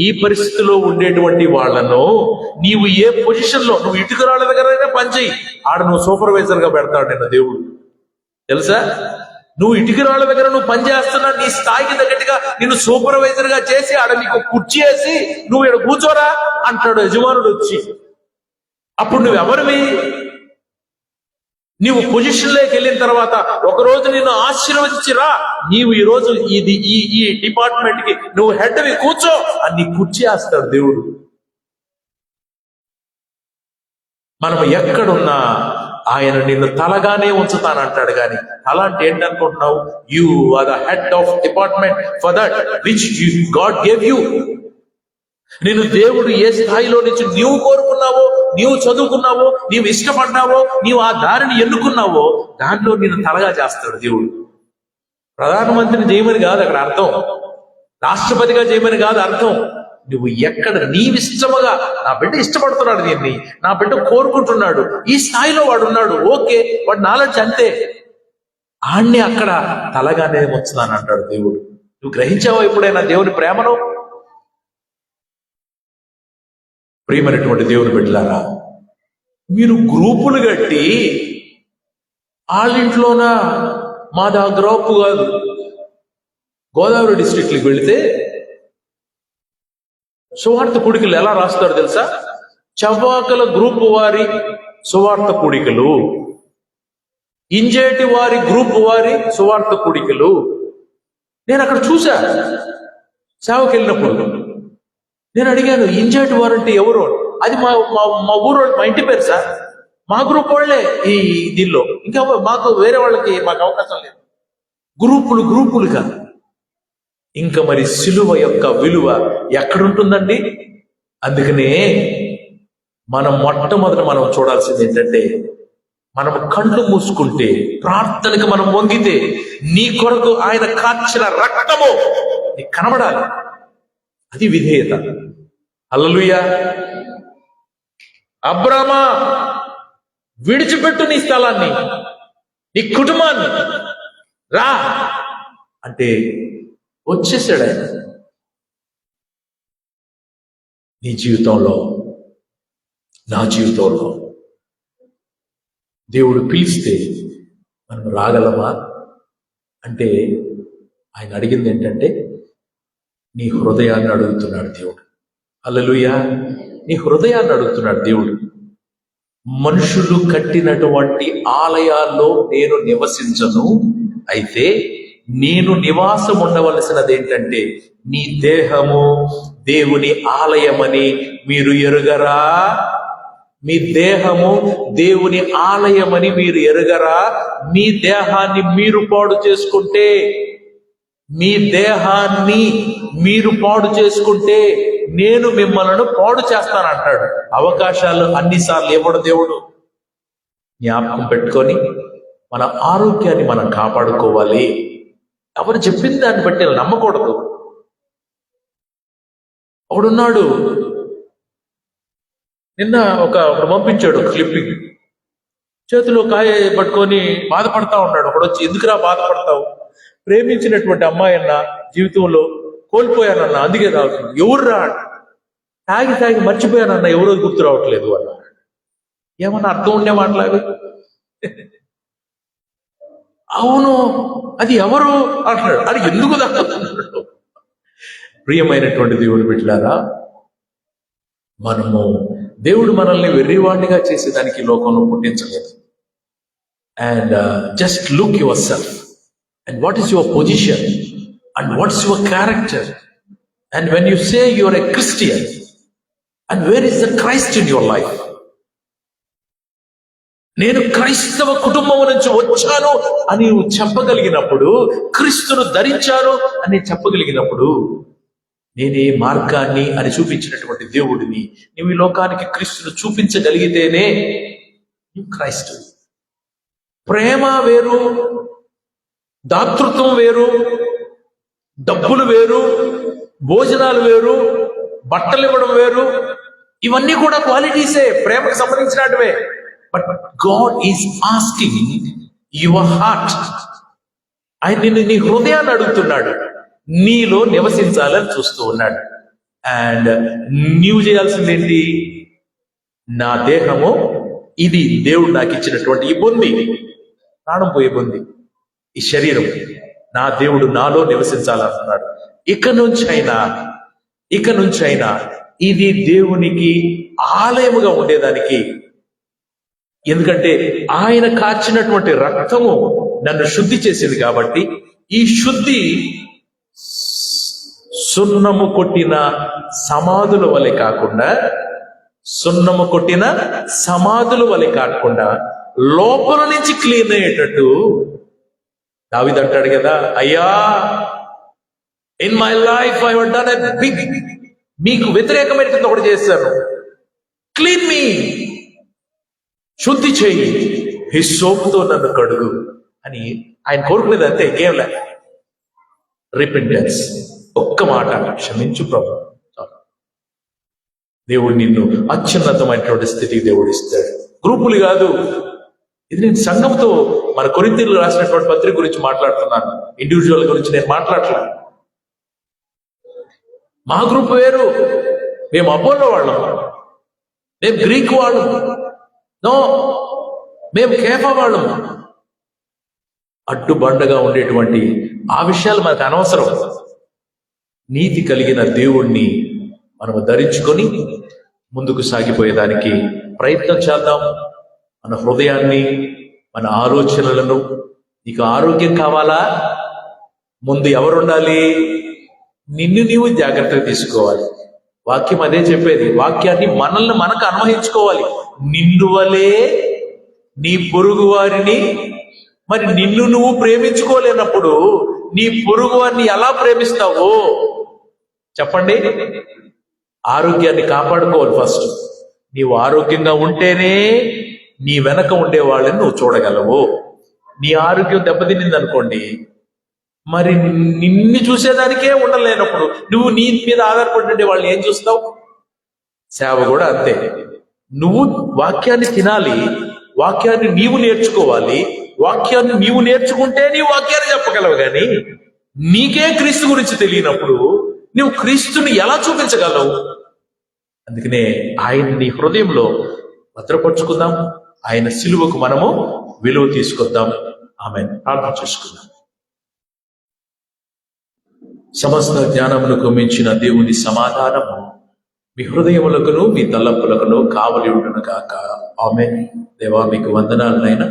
ఈ పరిస్థితిలో ఉండేటువంటి వాళ్ళను నీవు ఏ పొజిషన్ లో, నువ్వు ఇటుకరాళ్ళ దగ్గర పనిచేయి, ఆడ నువ్వు సూపర్వైజర్ గా పెడతాడు నిన్న దేవుడు. తెలుసా? నువ్వు ఇటుకరాళ్ళ దగ్గర నువ్వు పనిచేస్తున్నా, నీ స్థాయికి తగ్గట్టుగా నిన్ను సూపర్వైజర్ గా చేసి ఆడ నీకు కుర్చీ వేసి నువ్వు ఇక్కడ కూర్చోరా అంటాడు యజమానుడు వచ్చి. అప్పుడు నువ్వెవరివి? నీవు పొజిషన్లోకి వెళ్ళిన తర్వాత ఒకరోజు నిన్ను ఆశీర్వదించిరా, నీవు ఈ రోజు ఈ డిపార్ట్మెంట్ కి నువ్వు హెడ్వి, కూర్చో అని నీ కుర్చీ వేస్తాడు దేవుడు. మనం ఎక్కడున్నా ఆయన నిన్ను తలగానే ఉంచుతానంటాడు. కానీ తల అంటే ఏంటనుకుంటున్నావు? You are the head of department for that which God gave you. నేను దేవుడు ఏ స్థాయిలో నుంచి నీవు కోరుకున్నావో, నీవు చదువుకున్నావో, నీవు ఇష్టపడ్డావో, నీవు ఆ దారిని ఎన్నుకున్నావో దాంట్లో నిన్ను తలగా చేస్తాడు దేవుడు. ప్రధానమంత్రిని చేయమని కాదు అక్కడ అర్థం, రాష్ట్రపతిగా చేయమని కాదు అర్థం. నువ్వు ఎక్కడ నీవిష్టముగా, నా బిడ్డ ఇష్టపడుతున్నాడు దీన్ని, నా బిడ్డ కోరుకుంటున్నాడు, ఈ స్థాయిలో వాడు ఉన్నాడు, ఓకే, వాడు నాలెడ్జ్ అంతే, ఆణ్ణి అక్కడ తలగానే వచ్చుతాను అంటాడు దేవుడు. నువ్వు గ్రహించావా ఎప్పుడైనా దేవుని ప్రేమను? ప్రియమైనటువంటి దేవుని బిడ్డలారా, మీరు గ్రూపులు కట్టి వాళ్ళింట్లోన, మాది ఆ గ్రూపు కాదు, గోదావరి డిస్ట్రిక్ట్కి వెళితే సువార్త కూడికలు ఎలా రాస్తారో తెలుసా? చవ్వాకల గ్రూపు వారి సువార్త కూడికలు, ఇంజేటి వారి గ్రూపు వారి సువార్త కూడికలు. నేను అక్కడ చూసా సేవకి వెళ్ళినప్పుడు. నేను అడిగాను, ఇంజేటి వారు అంటే ఎవరు? అది మా ఊరు, మా ఇంటి పేరు సార్, మా గ్రూప్ వాళ్ళే ఈ దీనిలో, ఇంకా మాకు వేరే వాళ్ళకి మాకు అవకాశం లేదు. గ్రూపులుగా. ఇంకా మరి సిలువ యొక్క విలువ ఎక్కడుంటుందండి? అందుకనే మనం మొట్టమొదట మనం చూడాల్సింది ఏంటంటే, మనం కళ్ళు మూసుకుంటే, ప్రార్థనకి మనం వంగితే, నీ కొరకు ఆయన కార్చిన రక్తము నీకు కనబడాలి. అది విధేయత. హల్లెలూయా. అబ్రామా, విడిచిపెట్టు నీ స్థలాన్ని, నీ కుటుంబాన్ని, రా అంటే వచ్చేసాడు ఆయన. నీ జీవితంలో, నా జీవితంలో దేవుడు పిలిస్తే మనం రాగలమా అంటే, ఆయన అడిగింది ఏంటంటే నీ హృదయాన్ని అడుగుతున్నాడు దేవుడు. హల్లెలూయా. నీ హృదయాన్ని అడుగుతున్నాడు దేవుడు. మనుషులు కట్టినటువంటి ఆలయాల్లో నేను నివసించను, అయితే నేను నివాసం ఉండవలసినది ఏంటంటే నీ దేహము దేవుని ఆలయమని మీరు ఎరుగరా? మీ దేహము దేవుని ఆలయమని మీరు ఎరుగరా? మీ దేహాన్ని మీరు పాడు చేసుకుంటే, మీ దేహాన్ని మీరు పాడు చేసుకుంటే నేను మిమ్మల్ని పాడు చేస్తానంటాడు. అవకాశాలు అన్నిసార్లు ఇవ్వడు దేవుడు. జ్ఞాపకం పెట్టుకొని మన ఆరోగ్యాన్ని మనం కాపాడుకోవాలి. ఎవరు చెప్పిన దాన్ని బట్టి నమ్మకూడదు. ఒకడున్నాడు, నిన్న ఒకడు పంపించాడు క్లిప్పింగ్, చేతిలో కాయ పట్టుకొని బాధపడతా ఉన్నాడు. ఒకడు వచ్చి, ఎందుకురా బాధపడతావు? ప్రేమించినటువంటి అమ్మాయి అన్న జీవితంలో కోల్పోయానన్నా, అందుకే తాగుతుంది. ఎవర్రా? తాగి మర్చిపోయానన్నా, ఎవరో గుర్తు రావట్లేదు అన్న. ఏమన్నా అర్థం ఉండే మాట్లాడి, అవును అది ఎవరు అంటున్నాడు. అది ఎందుకు తాగుతున్నాడు? ప్రియమైనటువంటి దేవుడు బిడ్డలారా, దేవుడు మనల్ని వెర్రివాడిగా చేసేదానికి లోకంలో పుట్టించలేదు. And just look yourself and what is your position and what's your character, and when you say you are a Christian, and where is the Christ in your life? నేను క్రైస్తవ కుటుంబం నుంచి వచ్చాను అని నువ్వు చెప్పగలిగినప్పుడు, క్రీస్తును ధరించాను అని చెప్పగలిగినప్పుడు, నేనే మార్గాన్ని అని చూపించినటువంటి దేవుడిని నువ్వు ఈ లోకానికి క్రీస్తును చూపించగలిగితేనే నువ్వు క్రైస్తవు. ప్రేమ వేరు, దాతృత్వం వేరు, డబ్బులు వేరు, భోజనాలు వేరు, బట్టలు ఇవ్వడం వేరు. ఇవన్నీ కూడా క్వాలిటీసే, ప్రేమకు సంబంధించినటువే. But God is asking your heart. ఆయన నిన్ను నీ హృదయాన్ని అడుగుతున్నాడు. నీలో నివసించాలని చూస్తూ ఉన్నాడు. అండ్ నీవు చేయాల్సింది ఏంటి? నా దేహము ఇది దేవుడు నాకు ఇచ్చినటువంటి ఈ బొంది, ప్రాణం పోయే బొంది, ఈ శరీరం నా దేవుడు నాలో నివసించాలనుకున్నాడు. ఇక నుంచైనా ఇది దేవునికి ఆలయముగా ఉండేదానికి, ఎందుకంటే ఆయన కాచినటువంటి రక్తము నన్ను శుద్ధి చేసింది కాబట్టి, ఈ శుద్ధి సున్నము కొట్టిన సమాధుల వలె కాకుండా లోపల నుంచి క్లీన్ అయ్యేటట్టు దావీదు అంటాడు కదా, అయ్యా in my life I have done a big, మీకు వ్యతిరేకమైనటువంటి ఒకటి చేశాను, క్లీన్ మీ, శుద్ధి చేయి, హిస్సోపుతో నన్ను కడుగు అని ఆయన కోరుకునేది. అంతే, ఇంకేం లే. రిపెంటెన్స్, ఒక్క మాట, క్షమించు ప్రభు. దేవుడు నిన్ను అత్యున్నతమైనటువంటి స్థితికి దేవుడు ఇస్తాడు. గ్రూపులు కాదు ఇది. నేను సంఘంతో, మన కొరింథీయులకు రాసినటువంటి పత్రిక గురించి మాట్లాడుతున్నాను, ఇండివిజువల్ గురించి నేను మాట్లాడట్లేదు. మా గ్రూప్ వేరు, మేము అపోలో వాళ్ళం, మేము గ్రీక్ వాళ్ళం, నో, మేము కేఫా వాళ్ళం. అడ్డుబండగా ఉండేటువంటి ఆ విషయాలు మనకు అనవసరం. నీతి కలిగిన దేవుణ్ణి మనము ధరించుకొని ముందుకు సాగిపోయేదానికి ప్రయత్నం చేద్దాం. మన హృదయాన్ని, మన ఆలోచనలను. నీకు ఆరోగ్యం కావాలా? ముందు ఎవరుండాలి? నిన్ను నీవు జాగ్రత్తగా తీసుకోవాలి. వాక్యం అదే చెప్పేది. వాక్యాన్ని మనల్ని మనకు అన్వయించుకోవాలి. నిన్ను వలే నీ పొరుగు వారిని. మరి నిన్ను నువ్వు ప్రేమించుకోలేనప్పుడు నీ పొరుగు వారిని ఎలా ప్రేమిస్తావో చెప్పండి. ఆరోగ్యాన్ని కాపాడుకోవాలి ఫస్ట్. నీవు ఆరోగ్యంగా ఉంటేనే నీ వెనక ఉండే వాళ్ళని నువ్వు చూడగలవు. నీ ఆరోగ్యం దెబ్బతినింది అనుకోండి, మరి నిన్ను చూసేదానికే ఉండలేనప్పుడు నువ్వు నీ మీద ఆధారపడి వాళ్ళని ఏం చూస్తావు? సేవ కూడా అంతే. నువ్వు వాక్యాన్ని తినాలి, వాక్యాన్ని నీవు నేర్చుకోవాలి. వాక్యాన్ని నీవు నేర్చుకుంటే నీవు వాక్యాన్ని చెప్పగలవు. కానీ నీకే క్రీస్తు గురించి తెలియనప్పుడు నువ్వు క్రీస్తుని ఎలా చూపించగలవు? అందుకనే ఆయన నీ హృదయంలో భద్రపరుచుకుందాం. ఆయన సిలువకు మనము విలువ తీసుకొద్దాం. ఆమేన్. ప్రార్థన చేసుకుందాం. సమస్త జ్ఞానమునకు మించిన దేవుని సమాధానము మీ హృదయములకును మీ తలంపులకును కావలి ఉండును గాక. ఆమేన్. దేవా, మీకు వందనాలనైనా.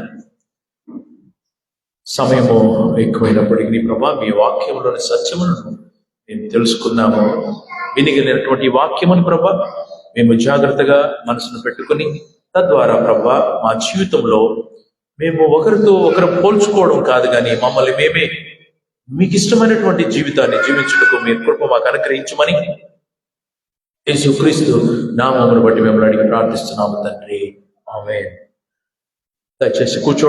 సమయము ఎక్కువైనప్పటికీ ప్రభా, మీ వాక్యములోని సత్యములను మేము తెలుసుకున్నాము. వినిగినటువంటి వాక్యమును ప్రభా మేము జాగ్రత్తగా మనసును పెట్టుకుని, తద్వారా ప్రభా మా జీవితంలో మేము ఒకరితో ఒకరు పోల్చుకోవడం కాదు, కానీ మమ్మల్ని మేమే మీకు ఇష్టమైనటువంటి జీవితాన్ని జీవించుటకు మీ కృప మాకు అనుగ్రహించమని యేసుక్రీస్తు నామమును బట్టి మేము అడిగి ప్రార్థిస్తున్నాము తండ్రి. ఆమేన్. దయచేసి కూర్చో.